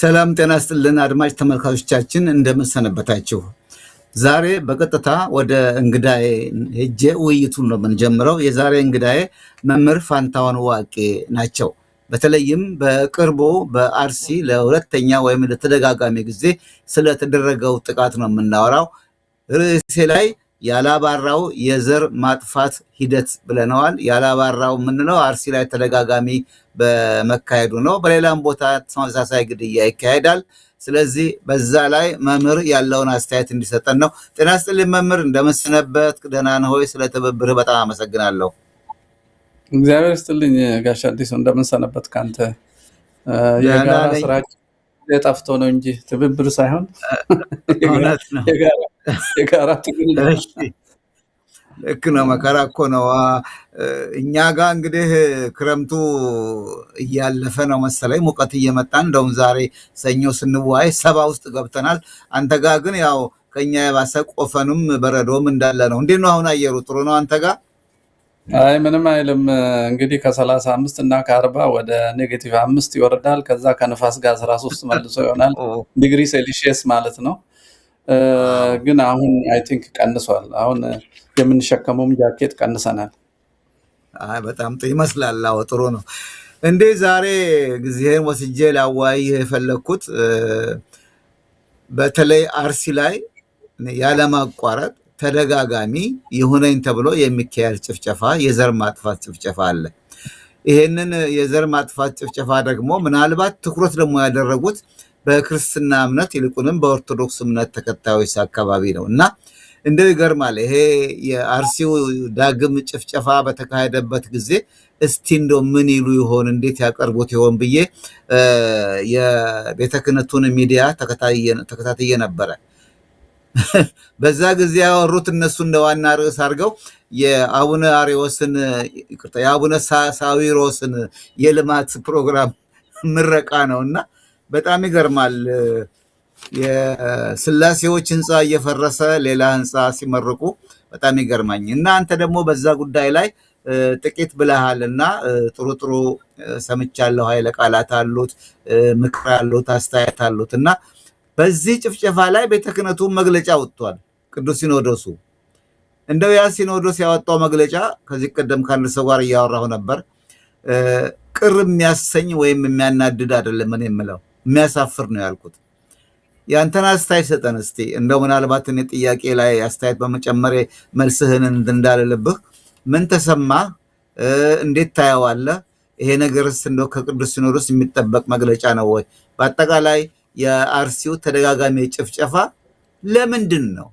ሰላም ጤና ይስጥልን አድማጭ ተመልካቾቻችን እንደምሰነበታችሁ። ዛሬ በቀጥታ ወደ እንግዳዬ ሄጄ ውይይቱን ነው የምንጀምረው። የዛሬ እንግዳዬ መምህር ፋንታሁን ዋቄ ናቸው። በተለይም በቅርቡ በአርሲ ለሁለተኛ ወይም ለተደጋጋሚ ጊዜ ስለተደረገው ጥቃት ነው የምናወራው። ርዕሴ ላይ ያላባራው የዘር ማጥፋት ሂደት ብለነዋል። ያላባራው የምንለው አርሲ ላይ ተደጋጋሚ በመካሄዱ ነው። በሌላም ቦታ ተመሳሳይ ግድያ ይካሄዳል። ስለዚህ በዛ ላይ መምህር ያለውን አስተያየት እንዲሰጠን ነው። ጤና ይስጥልኝ መምህር፣ እንደምሰነበት ደህና ነህ ሆይ? ስለተባበርህ በጣም አመሰግናለሁ። እግዚአብሔር ይስጥልኝ ጋሽ አዲሱ፣ እንደምንሰነበት ካንተ የጋራ ስራችን የጠፍቶ ነው እንጂ ትብብር ሳይሆን የጋራ ትግል። ልክ ነው። መከራ እኮ ነው። እኛ ጋር እንግዲህ ክረምቱ እያለፈ ነው መሰለኝ፣ ሙቀት እየመጣ እንደውም ዛሬ ሰኞ ስንዋይ 70 ውስጥ ገብተናል። አንተ ጋር ግን ያው ከኛ የባሰ ቆፈኑም በረዶም እንዳለ ነው። እንዴት ነው አሁን አየሩ? ጥሩ ነው አንተ ጋር? አይ ምንም አይልም። እንግዲህ ከ35 እና ከ40 ወደ -5 ይወርዳል። ከዛ ከንፋስ ጋር 13 መልሶ ይሆናል ዲግሪ ሴልሺየስ ማለት ነው። ግን አሁን አይ ቲንክ ቀንሷል። አሁን የምንሸከመውም ጃኬት ቀንሰናል። በጣም ይመስላል። አዎ ጥሩ ነው። እንዴ ዛሬ ጊዜህን ወስጄ ላዋይህ የፈለግኩት በተለይ አርሲ ላይ ያለማቋረጥ ተደጋጋሚ ይሁነኝ ተብሎ የሚካሄድ ጭፍጨፋ፣ የዘር ማጥፋት ጭፍጨፋ አለ። ይሄንን የዘር ማጥፋት ጭፍጨፋ ደግሞ ምናልባት ትኩረት ደግሞ ያደረጉት በክርስትና እምነት ይልቁንም በኦርቶዶክስ እምነት ተከታዮች አካባቢ ነው እና እንደው ይገርማል። ይሄ የአርሲው ዳግም ጭፍጨፋ በተካሄደበት ጊዜ እስቲ እንደው ምን ይሉ ይሆን፣ እንዴት ያቀርቡት ይሆን ብዬ የቤተ ክህነቱን ሚዲያ ተከታትዬ ነበረ። በዛ ጊዜ ያወሩት እነሱ እንደ ዋና ርዕስ አድርገው የአቡነ አሪዎስን የአቡነ ሳዊሮስን የልማት ፕሮግራም ምረቃ ነው እና በጣም ይገርማል። የስላሴዎች ህንፃ እየፈረሰ ሌላ ህንፃ ሲመርቁ በጣም ይገርማኝ እና አንተ ደግሞ በዛ ጉዳይ ላይ ጥቂት ብለሃል እና ጥሩ ጥሩ ሰምቻለሁ። ኃይለ ቃላት አሉት፣ ምክር አሉት፣ አስተያየት አሉት እና በዚህ ጭፍጨፋ ላይ ቤተ ክህነቱ መግለጫ ወጥቷል። ቅዱስ ሲኖዶሱ እንደው ያ ሲኖዶስ ያወጣው መግለጫ ከዚህ ቀደም ካለ ሰው ጋር እያወራሁ ነበር። ቅር የሚያሰኝ ወይም የሚያናድድ አይደለም። እኔ የምለው የሚያሳፍር ነው ያልኩት። ያንተን አስተያየት ሰጠን እስቲ። እንደው ምናልባት እኔ ጥያቄ ላይ አስተያየት በመጨመሬ መልስህን እንዳልልብህ ምን ተሰማህ? እንዴት ታየዋለህ? ይሄ ነገርስ እንደው ከቅዱስ ሲኖዶስ የሚጠበቅ መግለጫ ነው ወይ? በአጠቃላይ የአርሲው ተደጋጋሚ ጭፍጨፋ ለምንድን ነው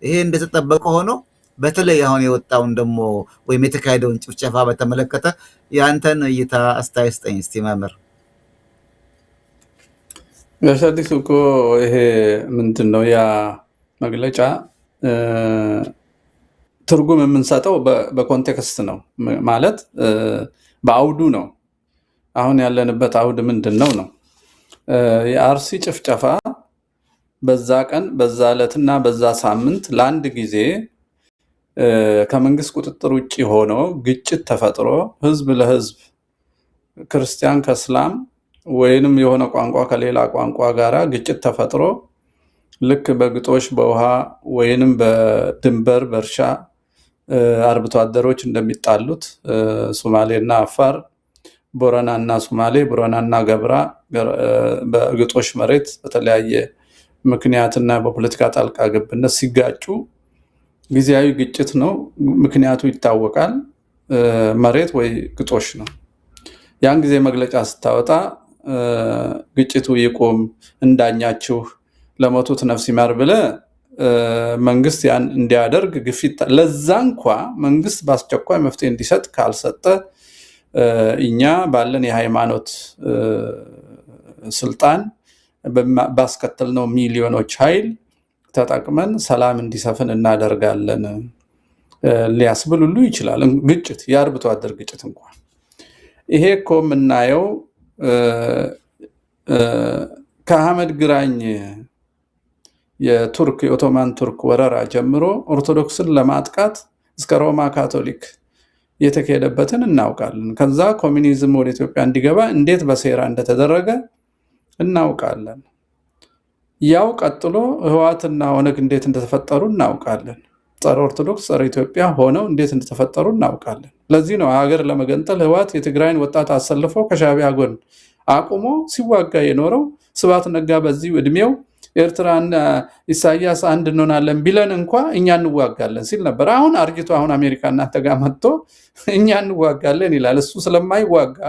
ይሄ እንደተጠበቀ ሆኖ በተለይ አሁን የወጣውን ደግሞ ወይም የተካሄደውን ጭፍጨፋ በተመለከተ ያንተን እይታ አስተያየት ስጠኝ እስቲ መምህር። ጋሽ አዲሱ እኮ ይሄ ምንድን ነው ያ መግለጫ ትርጉም የምንሰጠው በኮንቴክስት ነው ማለት በአውዱ ነው። አሁን ያለንበት አውድ ምንድን ነው ነው የአርሲ ጭፍጨፋ በዛ ቀን በዛ ዕለትና በዛ ሳምንት ለአንድ ጊዜ ከመንግስት ቁጥጥር ውጭ ሆኖ ግጭት ተፈጥሮ ህዝብ ለህዝብ ክርስቲያን ከእስላም ወይንም የሆነ ቋንቋ ከሌላ ቋንቋ ጋራ ግጭት ተፈጥሮ ልክ በግጦሽ በውሃ ወይንም በድንበር በእርሻ አርብቶ አደሮች እንደሚጣሉት ሶማሌና አፋር፣ ቦረናና ሶማሌ፣ ቦረናና ገብራ በግጦሽ መሬት በተለያየ ምክንያትና በፖለቲካ ጣልቃ ገብነት ሲጋጩ ጊዜያዊ ግጭት ነው። ምክንያቱ ይታወቃል። መሬት ወይ ግጦሽ ነው። ያን ጊዜ መግለጫ ስታወጣ ግጭቱ ይቆም፣ እንዳኛችሁ፣ ለሞቱት ነፍስ ይማር ብለህ መንግስት ያን እንዲያደርግ ግፊት ለዛ እንኳ መንግስት በአስቸኳይ መፍትሄ እንዲሰጥ ካልሰጠ እኛ ባለን የሃይማኖት ስልጣን ባስከተልነው ሚሊዮኖች ኃይል ተጠቅመን ሰላም እንዲሰፍን እናደርጋለን ሊያስብል ሁሉ ይችላል። ግጭት የአርብቶ አደር ግጭት እንኳን ይሄ እኮ የምናየው ከአህመድ ግራኝ የኦቶማን ቱርክ ወረራ ጀምሮ ኦርቶዶክስን ለማጥቃት እስከ ሮማ ካቶሊክ የተካሄደበትን እናውቃለን። ከዛ ኮሚኒዝም ወደ ኢትዮጵያ እንዲገባ እንዴት በሴራ እንደተደረገ እናውቃለን። ያው ቀጥሎ ህወሓትና ኦነግ እንዴት እንደተፈጠሩ እናውቃለን። ጸረ ኦርቶዶክስ ጸረ ኢትዮጵያ ሆነው እንዴት እንደተፈጠሩ እናውቃለን። ለዚህ ነው ሀገር ለመገንጠል ህወሓት የትግራይን ወጣት አሰልፎ ከሻዕቢያ ጎን አቁሞ ሲዋጋ የኖረው። ስብሐት ነጋ በዚህ እድሜው ኤርትራና ኢሳያስ አንድ እንሆናለን ቢለን እንኳ እኛ እንዋጋለን ሲል ነበር። አሁን አርጅቶ አሁን አሜሪካ እናንተ ጋር መጥቶ እኛ እንዋጋለን ይላል። እሱ ስለማይዋጋ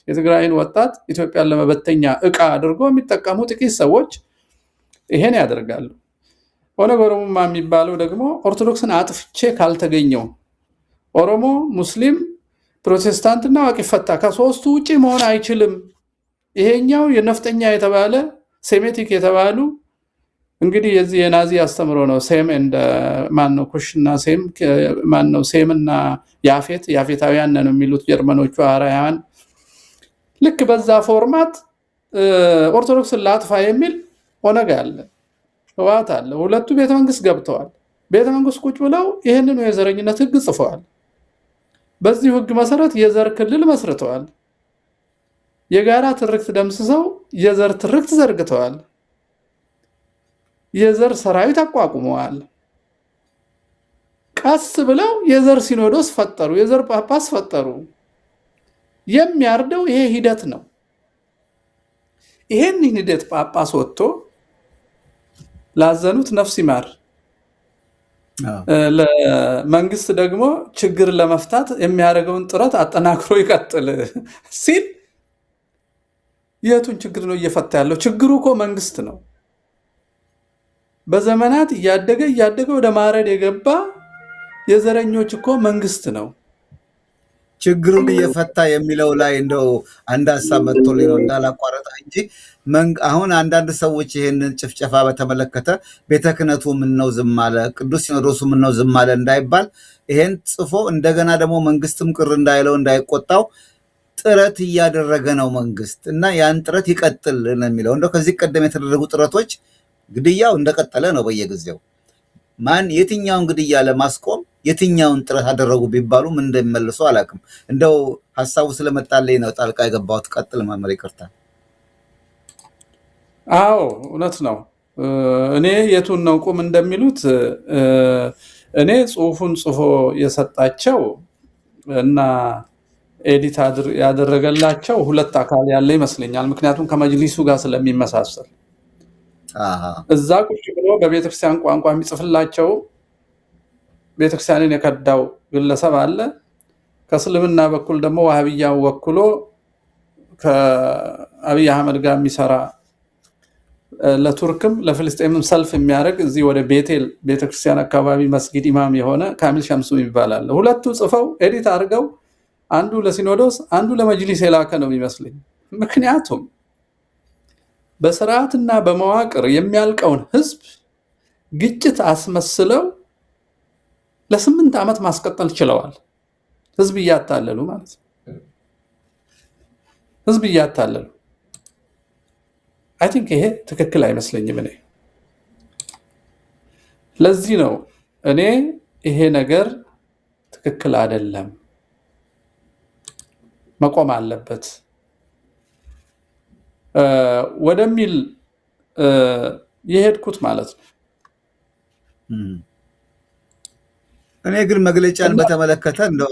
የትግራይን ወጣት ኢትዮጵያን ለመበተኛ እቃ አድርጎ የሚጠቀሙ ጥቂት ሰዎች ይሄን ያደርጋሉ። ኦነግ ኦሮሞማ የሚባለው ደግሞ ኦርቶዶክስን አጥፍቼ ካልተገኘው ኦሮሞ፣ ሙስሊም፣ ፕሮቴስታንትና ዋቂፈታ ከሶስቱ ውጪ መሆን አይችልም። ይሄኛው የነፍጠኛ የተባለ ሴሜቲክ የተባሉ እንግዲህ የዚህ የናዚ አስተምሮ ነው። ሴም እንደ ማነው ኩሽና ሴም ማነው ሴምና ያፌታውያን ነው የሚሉት ጀርመኖቹ አራያን። ልክ በዛ ፎርማት ኦርቶዶክስን ላጥፋ የሚል ኦነግ አለ፣ ህወሓት አለ። ሁለቱ ቤተመንግስት ገብተዋል። ቤተመንግስት ቁጭ ብለው ይህንን የዘረኝነት ህግ ጽፈዋል። በዚህ ህግ መሰረት የዘር ክልል መስርተዋል። የጋራ ትርክት ደምስሰው የዘር ትርክት ዘርግተዋል። የዘር ሰራዊት አቋቁመዋል። ቀስ ብለው የዘር ሲኖዶስ ፈጠሩ፣ የዘር ጳጳስ ፈጠሩ። የሚያርደው ይሄ ሂደት ነው። ይሄን ሂደት ጳጳስ ወጥቶ ላዘኑት ነፍስ ይማር፣ ለመንግስት ደግሞ ችግር ለመፍታት የሚያደርገውን ጥረት አጠናክሮ ይቀጥል ሲል የቱን ችግር ነው እየፈታ ያለው? ችግሩ እኮ መንግስት ነው። በዘመናት እያደገ ወደ ማረድ የገባ የዘረኞች እኮ መንግስት ነው። ችግሩን እየፈታ የሚለው ላይ እንደው አንድ ሀሳብ መጥቶልኝ ነው እንዳላቋረጠ እንጂ አሁን አንዳንድ ሰዎች ይሄንን ጭፍጨፋ በተመለከተ ቤተ ክህነቱ ምነው ዝም አለ፣ ቅዱስ ሲኖዶሱ ምነው ዝም አለ እንዳይባል ይሄን ጽፎ እንደገና ደግሞ መንግስትም ቅር እንዳይለው እንዳይቆጣው ጥረት እያደረገ ነው መንግስት እና ያን ጥረት ይቀጥል ነው የሚለው። እንደው ከዚህ ቀደም የተደረጉ ጥረቶች ግድያው እንደቀጠለ ነው በየጊዜው። ማን የትኛውን ግድያ ለማስቆም የትኛውን ጥረት አደረጉ ቢባሉ ምን እንደሚመልሱ አላውቅም። እንደው ሀሳቡ ስለመጣልኝ ነው ጣልቃ የገባሁት። ቀጥል መምህር፣ ይቅርታ። አዎ እውነት ነው። እኔ የቱን ነው ቁም እንደሚሉት እኔ ጽሁፉን ጽፎ የሰጣቸው እና ኤዲት ያደረገላቸው ሁለት አካል ያለ ይመስለኛል። ምክንያቱም ከመጅሊሱ ጋር ስለሚመሳሰል እዛ ቁጭ ብሎ በቤተክርስቲያን ቋንቋ የሚጽፍላቸው ቤተክርስቲያንን የከዳው ግለሰብ አለ። ከእስልምና በኩል ደግሞ ዋሃብያን ወክሎ ከአብይ አህመድ ጋር የሚሰራ ለቱርክም ለፍልስጤምም ሰልፍ የሚያደርግ እዚህ ወደ ቤቴል ቤተክርስቲያን አካባቢ መስጊድ ኢማም የሆነ ካሚል ሸምሱ ይባላል። ሁለቱ ጽፈው ኤዲት አድርገው አንዱ ለሲኖዶስ አንዱ ለመጅሊስ የላከ ነው የሚመስለኝ። ምክንያቱም በስርዓትና በመዋቅር የሚያልቀውን ህዝብ ግጭት አስመስለው ለ8 ዓመት ማስቀጠል ችለዋል። ህዝብ እያታለሉ ማለት ነው። ህዝብ እያታለሉ አይ ቲንክ ይሄ ትክክል አይመስለኝም እኔ። ለዚህ ነው እኔ ይሄ ነገር ትክክል አይደለም፣ መቆም አለበት ወደሚል የሄድኩት ማለት ነው። እኔ ግን መግለጫን በተመለከተ እንደው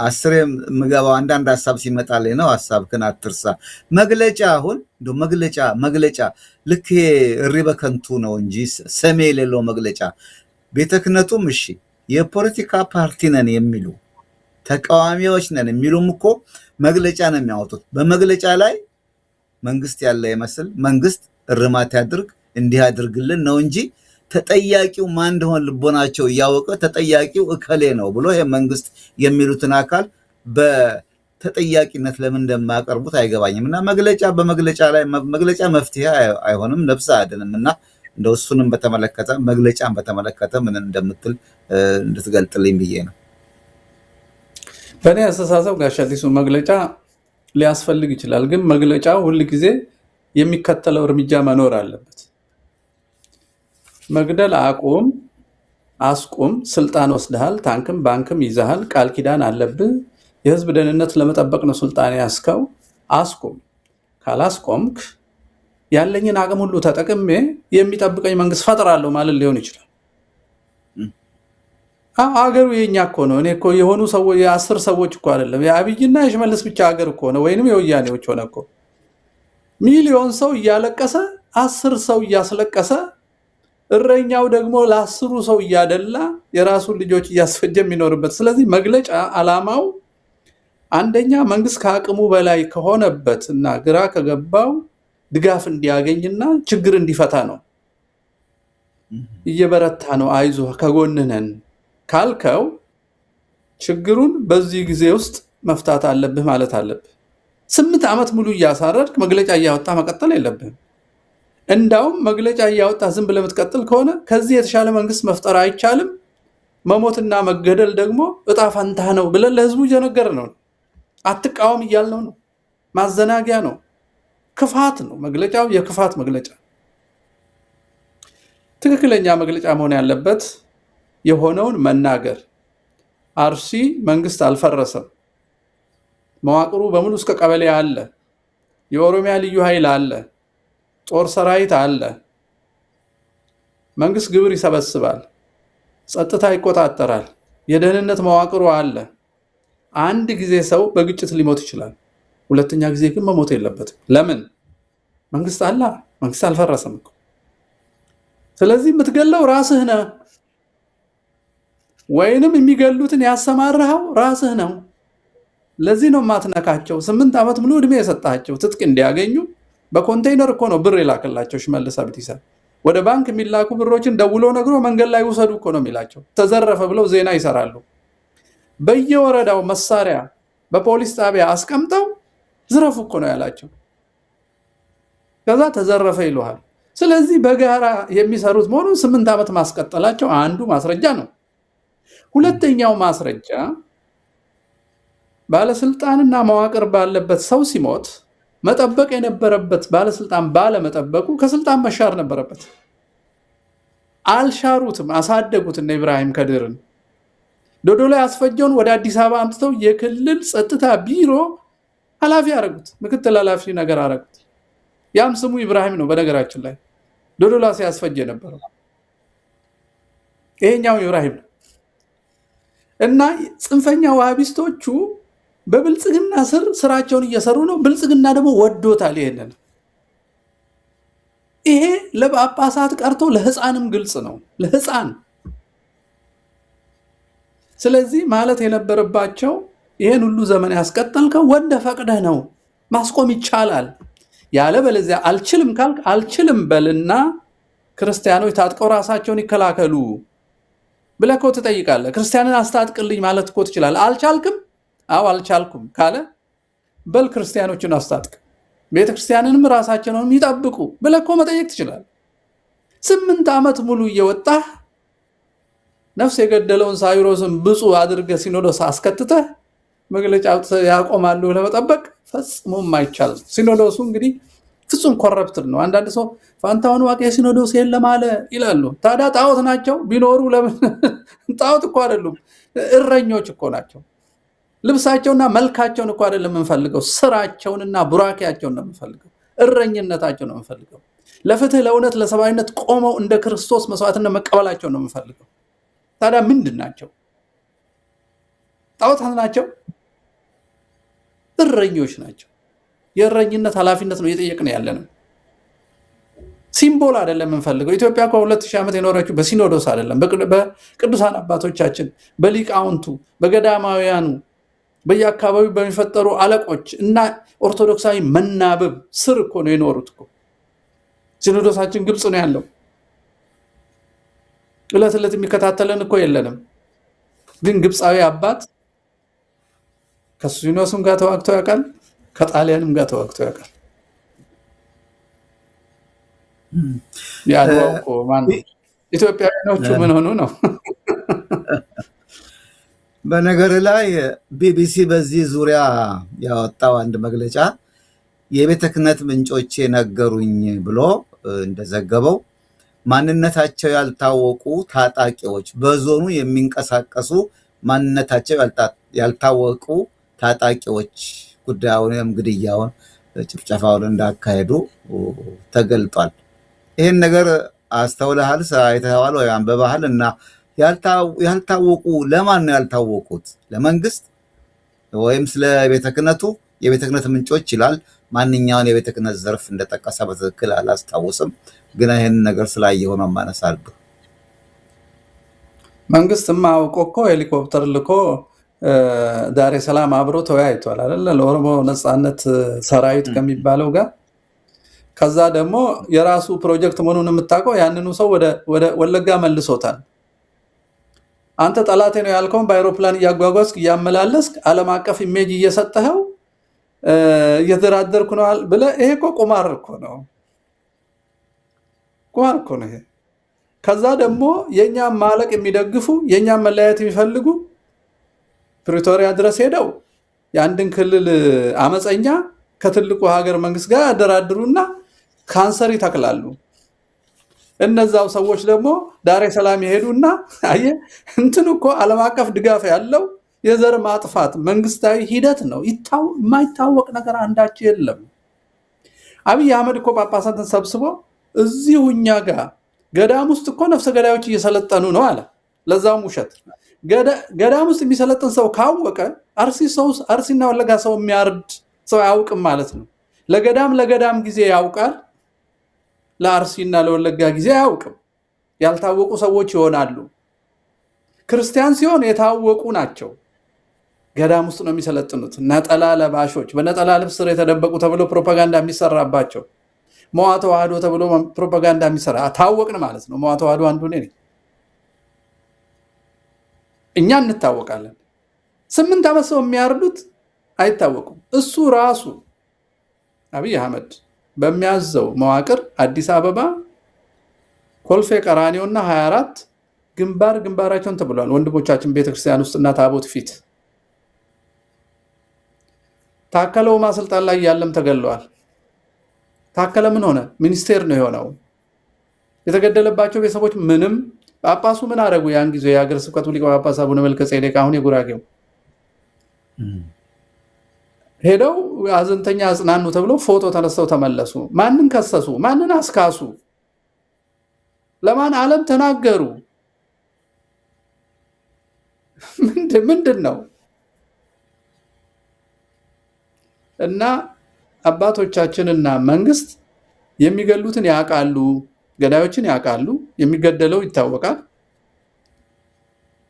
አስሬ የምገባው አንዳንድ ሀሳብ ሲመጣልኝ ነው። ሀሳብህን አትርሳ። መግለጫ አሁን እንደው መግለጫ ልክ እሪ በከንቱ ነው እንጂ ሰሜ የሌለው መግለጫ። ቤተ ክህነቱም እሺ የፖለቲካ ፓርቲ ነን የሚሉ ተቃዋሚዎች ነን የሚሉም እኮ መግለጫ ነው የሚያወጡት። በመግለጫ ላይ መንግስት ያለ ይመስል መንግስት እርማት ያድርግ እንዲህ ያድርግልን ነው እንጂ ተጠያቂው ማን እንደሆነ ልቦናቸው እያወቀ ተጠያቂው እከሌ ነው ብሎ ይሄ መንግስት የሚሉትን አካል በተጠያቂነት ለምን እንደማያቀርቡት አይገባኝም። እና በመግለጫ ላይ መግለጫ መፍትሄ አይሆንም፣ ነፍስ አያድንም። እና እንደው እሱንም በተመለከተ መግለጫን በተመለከተ ምን እንደምትል እንድትገልጥልኝ ብዬ ነው። በእኔ አስተሳሰብ ጋሽ አዲሱ መግለጫ ሊያስፈልግ ይችላል፣ ግን መግለጫው ሁል ጊዜ የሚከተለው እርምጃ መኖር አለበት። መግደል አቁም፣ አስቁም፣ ስልጣን ወስደሃል፣ ታንክም ባንክም ይዘሃል፣ ቃል ኪዳን አለብህ፣ የህዝብ ደህንነት ለመጠበቅ ነው ስልጣን ያስከው፣ አስቁም። ካላስቆምክ ያለኝን አቅም ሁሉ ተጠቅሜ የሚጠብቀኝ መንግስት ፈጥራለሁ ማለት ሊሆን ይችላል። አገሩ የኛ እኮ ነው። እኔ እኮ የሆኑ ሰዎች የ10 ሰዎች እኮ አይደለም የአብይና የሽመልስ ብቻ አገር እኮ ነው፣ ወይንም የወያኔዎች ሆነ እኮ ሚሊዮን ሰው እያለቀሰ 10 ሰው እያስለቀሰ እረኛው ደግሞ ለ10 ሰው እያደላ የራሱን ልጆች እያስፈጀ የሚኖርበት። ስለዚህ መግለጫ አላማው አንደኛ መንግስት ከአቅሙ በላይ ከሆነበት እና ግራ ከገባው ድጋፍ እንዲያገኝና ችግር እንዲፈታ ነው። እየበረታ ነው፣ አይዞህ ከጎንህ ነን ካልከው ችግሩን በዚህ ጊዜ ውስጥ መፍታት አለብህ ማለት አለብህ። 8 ዓመት ሙሉ እያሳረድክ መግለጫ እያወጣ መቀጠል የለብህም። እንዳውም መግለጫ እያወጣ ዝም ብለህ የምትቀጥል ከሆነ ከዚህ የተሻለ መንግስት መፍጠር አይቻልም፣ መሞትና መገደል ደግሞ እጣ ፈንታ ነው ብለን ለህዝቡ እየነገር ነው። አትቃወም እያልነው ነው። ማዘናጊያ ነው፣ ክፋት ነው። መግለጫው የክፋት መግለጫ። ትክክለኛ መግለጫ መሆን ያለበት የሆነውን መናገር። አርሲ መንግስት አልፈረሰም፣ መዋቅሩ በሙሉ እስከ ቀበሌ አለ። የኦሮሚያ ልዩ ኃይል አለ፣ ጦር ሰራዊት አለ። መንግስት ግብር ይሰበስባል፣ ጸጥታ ይቆጣጠራል፣ የደህንነት መዋቅሩ አለ። አንድ ጊዜ ሰው በግጭት ሊሞት ይችላል፣ ሁለተኛ ጊዜ ግን መሞት የለበትም። ለምን? መንግስት አለ፣ መንግስት አልፈረሰም እኮ። ስለዚህ የምትገለው ራስህ ነህ፣ ወይንም የሚገሉትን ያሰማራኸው ራስህ ነው። ለዚህ ነው ማትነካቸው። 8 ዓመት ሙሉ እድሜ የሰጣቸው ትጥቅ እንዲያገኙ በኮንቴይነር እኮ ነው ብር የላከላቸው ሽመልስ አብዲሳ። ወደ ባንክ የሚላኩ ብሮችን ደውሎ ነግሮ መንገድ ላይ ውሰዱ እኮ ነው የሚላቸው። ተዘረፈ ብለው ዜና ይሰራሉ። በየወረዳው መሳሪያ በፖሊስ ጣቢያ አስቀምጠው ዝረፉ እኮ ነው ያላቸው። ከዛ ተዘረፈ ይሉሃል። ስለዚህ በጋራ የሚሰሩት መሆኑን 8 ዓመት ማስቀጠላቸው አንዱ ማስረጃ ነው። ሁለተኛው ማስረጃ ባለስልጣንና መዋቅር ባለበት ሰው ሲሞት መጠበቅ የነበረበት ባለስልጣን ባለመጠበቁ ከስልጣን መሻር ነበረበት። አልሻሩትም፣ አሳደጉት። እነ ኢብራሂም ከድርን ዶዶላ ያስፈጀውን ወደ አዲስ አበባ አምጥተው የክልል ጸጥታ ቢሮ ኃላፊ አረጉት፣ ምክትል ኃላፊ ነገር አረጉት። ያም ስሙ ኢብራሂም ነው። በነገራችን ላይ ዶዶላ ሲያስፈጅ የነበረው ይሄኛው ኢብራሂም ነው። እና ጽንፈኛ ዋሃቢስቶቹ በብልጽግና ስር ስራቸውን እየሰሩ ነው። ብልጽግና ደግሞ ወዶታል ይሄንን። ይሄ ለጳጳሳት ቀርቶ ለህፃንም ግልጽ ነው፣ ለህፃን። ስለዚህ ማለት የነበረባቸው ይሄን ሁሉ ዘመን ያስቀጠልከው ወንደ ፈቅደህ ነው፣ ማስቆም ይቻላል። ያለበለዚያ አልችልም ካልክ አልችልም በልና ክርስቲያኖች ታጥቀው ራሳቸውን ይከላከሉ ብለህ እኮ ትጠይቃለህ። ክርስቲያንን አስታጥቅልኝ ማለት እኮ ትችላለህ። አልቻልክም? አዎ አልቻልኩም ካለ በል ክርስቲያኖችን አስታጥቅ፣ ቤተክርስቲያንንም ራሳቸውን ይጠብቁ ብለህ እኮ መጠየቅ ትችላለህ። 8 ዓመት ሙሉ እየወጣህ ነፍስ የገደለውን ሳዊሮስን ብፁዕ አድርገህ ሲኖዶስ አስከትተህ መግለጫ ያቆማሉ ለመጠበቅ ፈጽሞ የማይቻል። ሲኖዶሱ እንግዲህ ፍጹም ኮረፕትድ ነው። አንዳንድ ሰው ፋንታውን ዋቄ ሲኖዶስ የለም አለ ይላሉ። ታዲያ ጣዖት ናቸው? ቢኖሩ ለምን? ጣዖት እኮ አይደሉም፣ እረኞች እኮ ናቸው። ልብሳቸውና መልካቸውን እኮ አይደለም የምንፈልገው፣ ስራቸውንና ቡራኪያቸውን ነው የምንፈልገው፣ እረኝነታቸውን ነው የምንፈልገው። ለፍትህ፣ ለእውነት፣ ለሰብአዊነት ቆመው እንደ ክርስቶስ መስዋዕትነት መቀበላቸውን ነው የምንፈልገው። ታዲያ ምንድን ናቸው? ጣዖታት ናቸው? እረኞች ናቸው። የእረኝነት ኃላፊነት ነው እየጠየቅን ያለነው። ሲምቦል አይደለም የምንፈልገው። ኢትዮጵያ እኮ 2000 ዓመት የኖረችው በሲኖዶስ አይደለም፣ በቅዱሳን አባቶቻችን፣ በሊቃውንቱ፣ በገዳማውያኑ፣ በየአካባቢው በሚፈጠሩ አለቆች እና ኦርቶዶክሳዊ መናበብ ስር እኮ ነው የኖሩት እኮ። ሲኖዶሳችን ግብፅ ነው ያለው። ዕለት ዕለት የሚከታተለን እኮ የለንም። ግን ግብፃዊ አባት ከሲኖዶስም ጋር ተዋግቶ ያውቃል፣ ከጣሊያንም ጋር ተዋግቶ ያውቃል። ያለው እኮ ማን ኢትዮጵያውያኖቹ ምን ሆኑ ነው? በነገር ላይ ቢቢሲ በዚህ ዙሪያ ያወጣው አንድ መግለጫ የቤተ ክህነት ምንጮቼ ነገሩኝ ብሎ እንደዘገበው ማንነታቸው ያልታወቁ ታጣቂዎች በዞኑ የሚንቀሳቀሱ ማንነታቸው ያልታወቁ ታጣቂዎች ጉዳዩን ግድያውን ጭፍጨፋውን እንዳካሄዱ ተገልጧል። ይህን ነገር አስተውለሃል? አይተኸዋል ወይ አንብበሃል? እና ያልታወቁ ለማን ነው ያልታወቁት? ለመንግስት ወይም ስለ ቤተ ክህነቱ? የቤተ ክህነት ምንጮች ይላል። ማንኛውን የቤተ ክህነት ዘርፍ እንደጠቀሰ በትክክል አላስታውስም፣ ግን ይህን ነገር ስላየሁ ነው የማነሳልህ። መንግስትማ አውቆ እኮ ሄሊኮፕተር ልኮ ዳሬ ሰላም አብሮ ተወያይቷል አይደለ? ለኦሮሞ ነጻነት ሰራዊት ከሚባለው ጋር። ከዛ ደግሞ የራሱ ፕሮጀክት መሆኑን የምታውቀው ያንኑ ሰው ወደ ወለጋ መልሶታል። አንተ ጠላቴ ነው ያልከውን በአይሮፕላን እያጓጓዝክ እያመላለስክ ዓለም አቀፍ ኢሜጅ እየሰጠኸው እየተደራደርኩ ነው ብለህ፣ ይሄ እኮ ቁማር እኮ ነው፣ ቁማር እኮ ነው ይሄ። ከዛ ደግሞ የእኛም ማለቅ የሚደግፉ የእኛም መለያየት የሚፈልጉ ፕሪቶሪያ ድረስ ሄደው የአንድን ክልል አመፀኛ ከትልቁ ሀገር መንግስት ጋር ያደራድሩና ካንሰር ይተክላሉ። እነዛው ሰዎች ደግሞ ዳሬ ሰላም ይሄዱና አየህ፣ እንትን እኮ ዓለም አቀፍ ድጋፍ ያለው የዘር ማጥፋት መንግስታዊ ሂደት ነው። የማይታወቅ ነገር አንዳች የለም። አብይ አህመድ እኮ ጳጳሳትን ሰብስቦ እዚሁ እኛ ጋር ገዳም ውስጥ እኮ ነፍሰ ገዳዮች እየሰለጠኑ ነው አለ። ለዛም ውሸት። ገዳም ውስጥ የሚሰለጥን ሰው ካወቀ አርሲና ወለጋ ሰው የሚያርድ ሰው አያውቅም ማለት ነው። ለገዳም ጊዜ ያውቃል፣ ለአርሲና ለወለጋ ጊዜ አያውቅም። ያልታወቁ ሰዎች ይሆናሉ። ክርስቲያን ሲሆን የታወቁ ናቸው። ገዳም ውስጥ ነው የሚሰለጥኑት። ነጠላ ለባሾች፣ በነጠላ ልብስ ስር የተደበቁ ተብሎ ፕሮፓጋንዳ የሚሰራባቸው፣ መዋ ተዋህዶ ተብሎ ፕሮፓጋንዳ የሚሰራ ታወቅን ማለት ነው። መዋ ተዋህዶ አንዱ ነኝ። እኛ እንታወቃለን። 8 ዓመት ሰው የሚያርዱት አይታወቁም። እሱ ራሱ አብይ አህመድ በሚያዘው መዋቅር አዲስ አበባ ኮልፌ ቀራኒዮና 24 ግንባራቸውን ተብሏል። ወንድሞቻችን ቤተክርስቲያን ውስጥና ታቦት ፊት ታከለው ማስልጣን ላይ ያለም ተገለዋል። ታከለ ምን ሆነ? ሚኒስቴር ነው የሆነው። የተገደለባቸው ቤተሰቦች ምንም። ጳጳሱ ምን አደረጉ? ያን ጊዜ የሀገረ ስብከቱ ሊቀ ጳጳስ አቡነ መልከጼዴቅ አሁን የጉራጌው ሄደው አዘንተኛ አጽናኑ ተብለው ፎቶ ተነስተው ተመለሱ። ማንን ከሰሱ? ማንን አስካሱ? ለማን ዓለም ተናገሩ? ምንድን ነው? እና አባቶቻችንና መንግስት የሚገሉትን ያውቃሉ፣ ገዳዮችን ያውቃሉ፣ የሚገደለው ይታወቃል።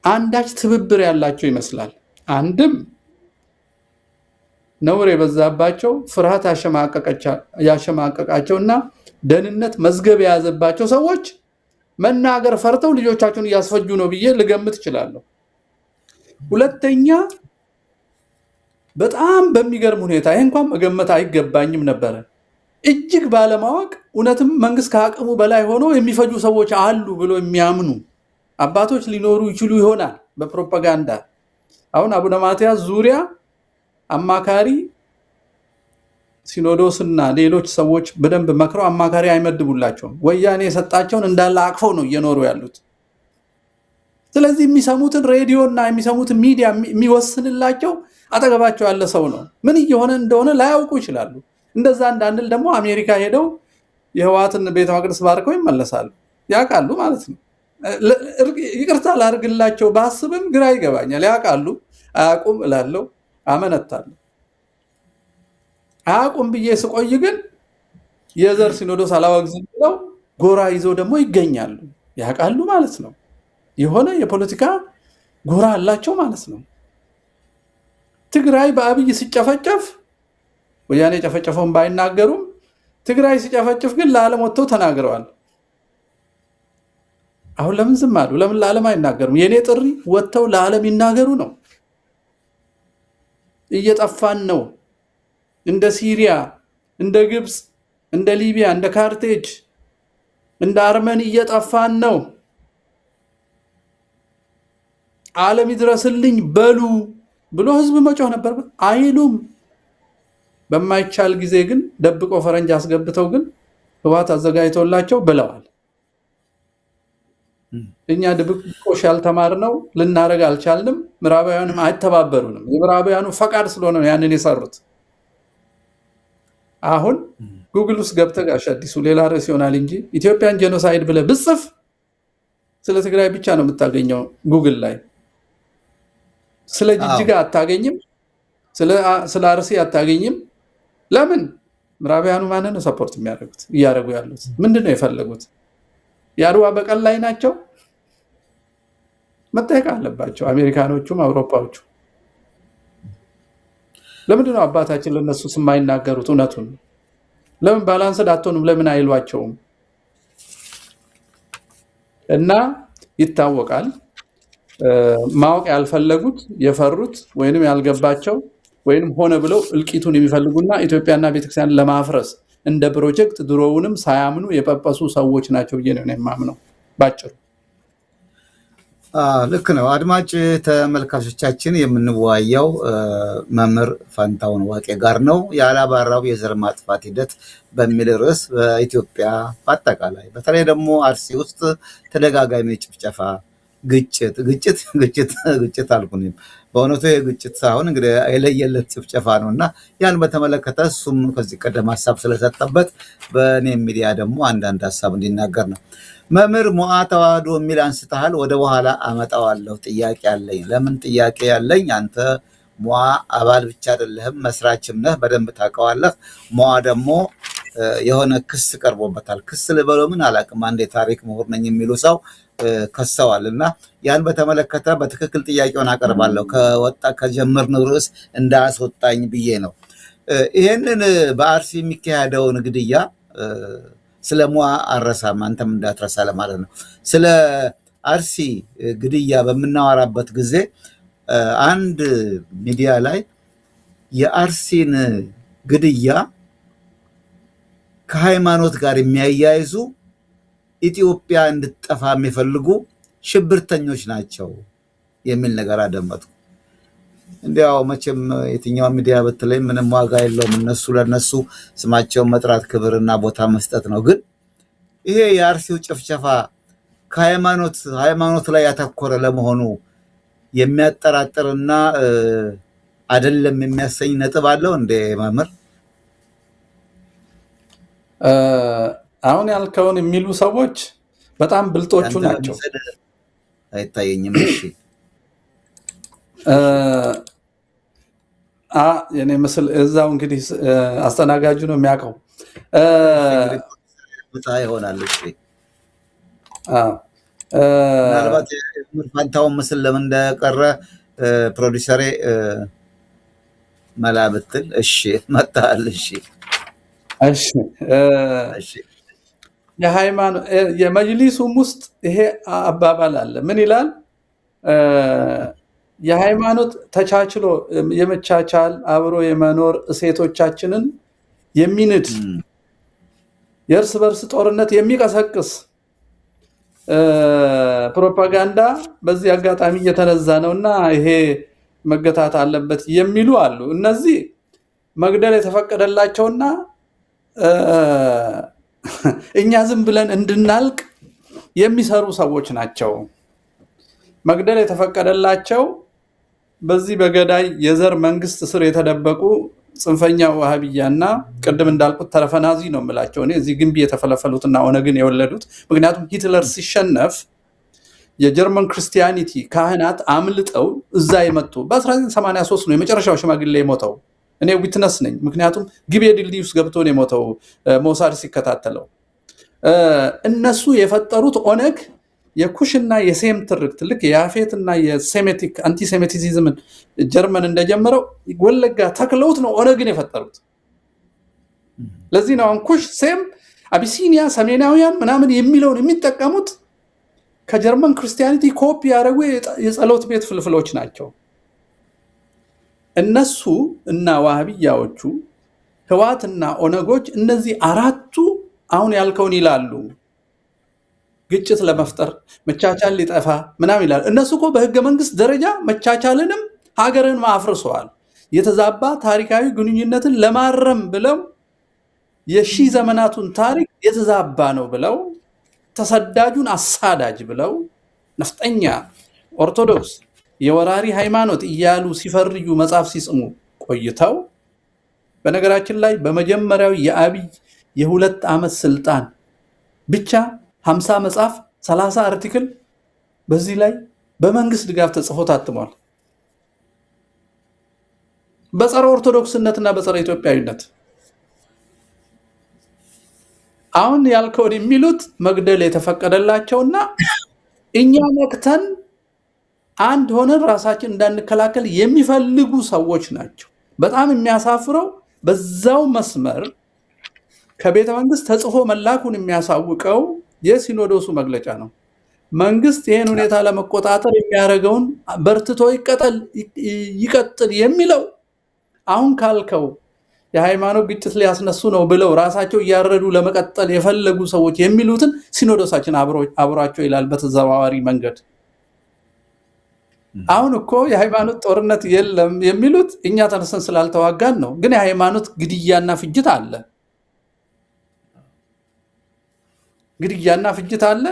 አንዳች ትብብር ያላቸው ይመስላል። አንድም ነውር የበዛባቸው ፍርሃት ያሸማቀቃቸውና ደህንነት መዝገብ የያዘባቸው ሰዎች መናገር ፈርተው ልጆቻቸውን እያስፈጁ ነው ብዬ ልገምት እችላለሁ። ሁለተኛ በጣም በሚገርም ሁኔታ ይህ እንኳን መገመት አይገባኝም ነበረ፣ እጅግ ባለማወቅ እውነትም መንግስት ከአቅሙ በላይ ሆኖ የሚፈጁ ሰዎች አሉ ብሎ የሚያምኑ አባቶች ሊኖሩ ይችሉ ይሆናል በፕሮፓጋንዳ። አሁን አቡነ ማትያስ ዙሪያ አማካሪ ሲኖዶስና ሌሎች ሰዎች በደንብ መክረው አማካሪ አይመድቡላቸውም። ወያኔ የሰጣቸውን እንዳለ አቅፈው ነው እየኖሩ ያሉት። ስለዚህ የሚሰሙትን ሬዲዮ እና የሚሰሙትን ሚዲያ የሚወስንላቸው አጠገባቸው ያለ ሰው ነው። ምን እየሆነ እንደሆነ ላያውቁ ይችላሉ። እንደዛ እንዳንል ደግሞ አሜሪካ ሄደው የህወሓትን ቤተ መቅደስ ባርከው ይመለሳሉ። ያውቃሉ ማለት ነው። ይቅርታ ላድርግላቸው ባስብም ግራ ይገባኛል። ያውቃሉ። አያውቁም እላለሁ፣ አመነታለሁ። አያውቁም ብዬ ስቆይ ግን የዘር ሲኖዶስ አላወግዝም ብለው ጎራ ይዘው ደግሞ ይገኛሉ። ያውቃሉ ማለት ነው። የሆነ የፖለቲካ ጎራ አላቸው ማለት ነው። ትግራይ በአብይ ሲጨፈጨፍ ወያኔ የጨፈጨፈውን ባይናገሩም ትግራይ ሲጨፈጭፍ ግን ለዓለም ወጥተው ተናግረዋል። አሁን ለምን ዝም አሉ? ለምን ለዓለም አይናገሩም? የኔ ጥሪ ወጥተው ለዓለም ይናገሩ ነው። እየጠፋን ነው። እንደ ሲሪያ፣ እንደ ግብፅ፣ እንደ ሊቢያ፣ እንደ ካርቴጅ፣ እንደ አርመን እየጠፋን ነው። ዓለም ይድረስልኝ በሉ ብሎ ህዝብ መጮህ ነበር። አይሉም። በማይቻል ጊዜ ግን ደብቆ ፈረንጅ አስገብተው ግን ህወሓት አዘጋጅቶላቸው ብለዋል። እኛ ድብቆሽ ያልተማርነው ልናረግ አልቻልንም። ምዕራባውያንም አይተባበሩንም። የምዕራባውያኑ ፈቃድ ስለሆነ ያንን የሰሩት። አሁን ጉግል ውስጥ ገብተህ ጋሽ አዲሱ ሌላ ርዕስ ይሆናል እንጂ ኢትዮጵያን ጄኖሳይድ ብለህ ብጽፍ ስለ ትግራይ ብቻ ነው የምታገኘው ጉግል ላይ። ስለ ጅጅጋ አታገኝም፣ ስለ አርሲ አታገኝም። ለምን? ምዕራባውያኑ ማንን ነው ሰፖርት የሚያደርጉት? እያደረጉ ያሉት ምንድን ነው የፈለጉት? የአድዋ በቀል ላይ ናቸው። መጠየቅ አለባቸው አሜሪካኖቹም አውሮፓዎቹ። ለምንድን ነው አባታችን ለነሱ የማይናገሩት እውነቱን? ለምን ባላንስድ አትሆኑም? ለምን አይሏቸውም? እና ይታወቃል ማወቅ ያልፈለጉት የፈሩት ወይንም ያልገባቸው ወይንም ሆነ ብለው እልቂቱን የሚፈልጉና ኢትዮጵያና ቤተክርስቲያን ለማፍረስ እንደ ፕሮጀክት ድሮውንም ሳያምኑ የጳጳሱ ሰዎች ናቸው ብዬ ነው የማምነው ባጭሩ። ልክ ነው። አድማጭ ተመልካቾቻችን የምንወያየው መምህር ፋንታሁን ዋቄ ጋር ነው። ያላባራው የዘር ማጥፋት ሂደት በሚል ርዕስ በኢትዮጵያ በአጠቃላይ በተለይ ደግሞ አርሲ ውስጥ ተደጋጋሚ ጭፍጨፋ፣ ግጭት አልኩኝም። በእውነቱ የግጭት ሳይሆን እንግዲህ የለየለት ጭፍጨፋ ነው እና ያን በተመለከተ እሱም ከዚህ ቀደም ሀሳብ ስለሰጠበት በእኔ ሚዲያ ደግሞ አንዳንድ ሀሳብ እንዲናገር ነው። መምህር ሞዓ ተዋህዶ የሚል አንስተሃል። ወደ በኋላ አመጣዋለሁ። ጥያቄ አለኝ። ለምን ጥያቄ ያለኝ አንተ ሞዓ አባል ብቻ አይደለህም፣ መስራችም ነህ። በደንብ ታውቀዋለህ። ሞዓ ደግሞ የሆነ ክስ ቀርቦበታል። ክስ ልበለው ምን አላውቅም። አንድ የታሪክ ምሁር ነኝ የሚሉ ሰው ከሰዋል እና ያን በተመለከተ በትክክል ጥያቄውን አቀርባለሁ። ከጀመርነው ርዕስ እንዳያስወጣኝ ብዬ ነው። ይሄንን በአርሲ የሚካሄደውን ግድያ ስለ ሞዓ አረሳም፣ አንተም እንዳትረሳ ለማለት ነው። ስለ አርሲ ግድያ በምናወራበት ጊዜ አንድ ሚዲያ ላይ የአርሲን ግድያ ከሃይማኖት ጋር የሚያያይዙ ኢትዮጵያ እንድትጠፋ የሚፈልጉ ሽብርተኞች ናቸው የሚል ነገር አደመጡ። እንዲያው መቼም የትኛው ሚዲያ በተለይ ምንም ዋጋ የለውም። እነሱ ለነሱ ስማቸውን መጥራት ክብርና ቦታ መስጠት ነው። ግን ይሄ የአርሲው ጭፍጨፋ ሃይማኖት ላይ ያተኮረ ለመሆኑ የሚያጠራጥርና አይደለም የሚያሰኝ ነጥብ አለው እንደ መምህር? አሁን ያልከውን የሚሉ ሰዎች በጣም ብልጦቹ ናቸው። አይታየኝም። እሺ የኔ ምስል እዛው እንግዲህ አስተናጋጁ ነው የሚያውቀው ይሆናል። እሺ ምናልባት የመምህር ፋንታሁን ምስል ለምን እንደቀረ ፕሮዲሰሬ መላ ብትል። እሺ መጣል። እሺ የሃይማኖት የመጅሊሱም ውስጥ ይሄ አባባል አለ። ምን ይላል? የሃይማኖት ተቻችሎ የመቻቻል አብሮ የመኖር እሴቶቻችንን የሚንድ የእርስ በርስ ጦርነት የሚቀሰቅስ ፕሮፓጋንዳ በዚህ አጋጣሚ እየተነዛ ነውና ይሄ መገታት አለበት የሚሉ አሉ። እነዚህ መግደል የተፈቀደላቸውና እኛ ዝም ብለን እንድናልቅ የሚሰሩ ሰዎች ናቸው። መግደል የተፈቀደላቸው በዚህ በገዳይ የዘር መንግስት ስር የተደበቁ ጽንፈኛ ዋሃብያና ቅድም እንዳልኩት ተረፈናዚ ነው የምላቸው እኔ እዚህ ግንቢ የተፈለፈሉትና ኦነግን የወለዱት። ምክንያቱም ሂትለር ሲሸነፍ የጀርመን ክርስቲያኒቲ ካህናት አምልጠው እዛ የመጡ በ1983 ነው የመጨረሻው ሽማግሌ የሞተው። እኔ ዊትነስ ነኝ። ምክንያቱም ግቤ ድልድይ ውስጥ ገብቶ ነው የሞተው ሞሳድ ሲከታተለው። እነሱ የፈጠሩት ኦነግ የኩሽና የሴም ትርክት ልክ የያፌትና የሴሜቲክ አንቲሴሜቲሲዝምን ጀርመን እንደጀመረው ወለጋ ተክለውት ነው ኦነግን የፈጠሩት። ለዚህ ነው ኩሽ፣ ሴም፣ አቢሲኒያ፣ ሰሜናውያን ምናምን የሚለውን የሚጠቀሙት ከጀርመን ክርስቲያኒቲ ኮፒ ያደረጉ የጸሎት ቤት ፍልፍሎች ናቸው። እነሱ እና ዋሃብያዎቹ ህዋትና ኦነጎች እነዚህ አራቱ አሁን ያልከውን ይላሉ። ግጭት ለመፍጠር መቻቻል ሊጠፋ ምናምን ይላሉ። እነሱ እኮ በህገ መንግስት ደረጃ መቻቻልንም ሀገርን ማፍርሰዋል። የተዛባ ታሪካዊ ግንኙነትን ለማረም ብለው የሺህ ዘመናቱን ታሪክ የተዛባ ነው ብለው ተሰዳጁን አሳዳጅ ብለው ነፍጠኛ፣ በነገራችን ላይ በመጀመሪያው የአብይ የ2 ዓመት ስልጣን ብቻ 50 መጽሐፍ 30 አርቲክል በዚህ ላይ በመንግስት ድጋፍ ተጽፎ ታትሟል። በጸረ ኦርቶዶክስነትና በጸረ ኢትዮጵያዊነት አሁን ያልከውን የሚሉት መግደል የተፈቀደላቸውና እኛ ነቅተን አንድ ሆነን ራሳችን እንዳንከላከል የሚፈልጉ ሰዎች ናቸው። በጣም የሚያሳፍረው በዛው መስመር ከቤተ መንግስት ተጽፎ መላኩን የሚያሳውቀው የሲኖዶሱ መግለጫ ነው። መንግስት ይህን ሁኔታ ለመቆጣጠር የሚያደርገውን በርትቶ ይቀጥል የሚለው አሁን ካልከው የሃይማኖት ግጭት ሊያስነሱ ነው ብለው ራሳቸው እያረዱ ለመቀጠል የፈለጉ ሰዎች የሚሉትን ሲኖዶሳችን አብሯቸው ይላል በተዘዋዋሪ መንገድ። አሁን እኮ የሃይማኖት ጦርነት የለም የሚሉት እኛ ተነስተን ስላልተዋጋን ነው። ግን የሃይማኖት ግድያና ፍጅት አለ። ግድያና ፍጅት አለ።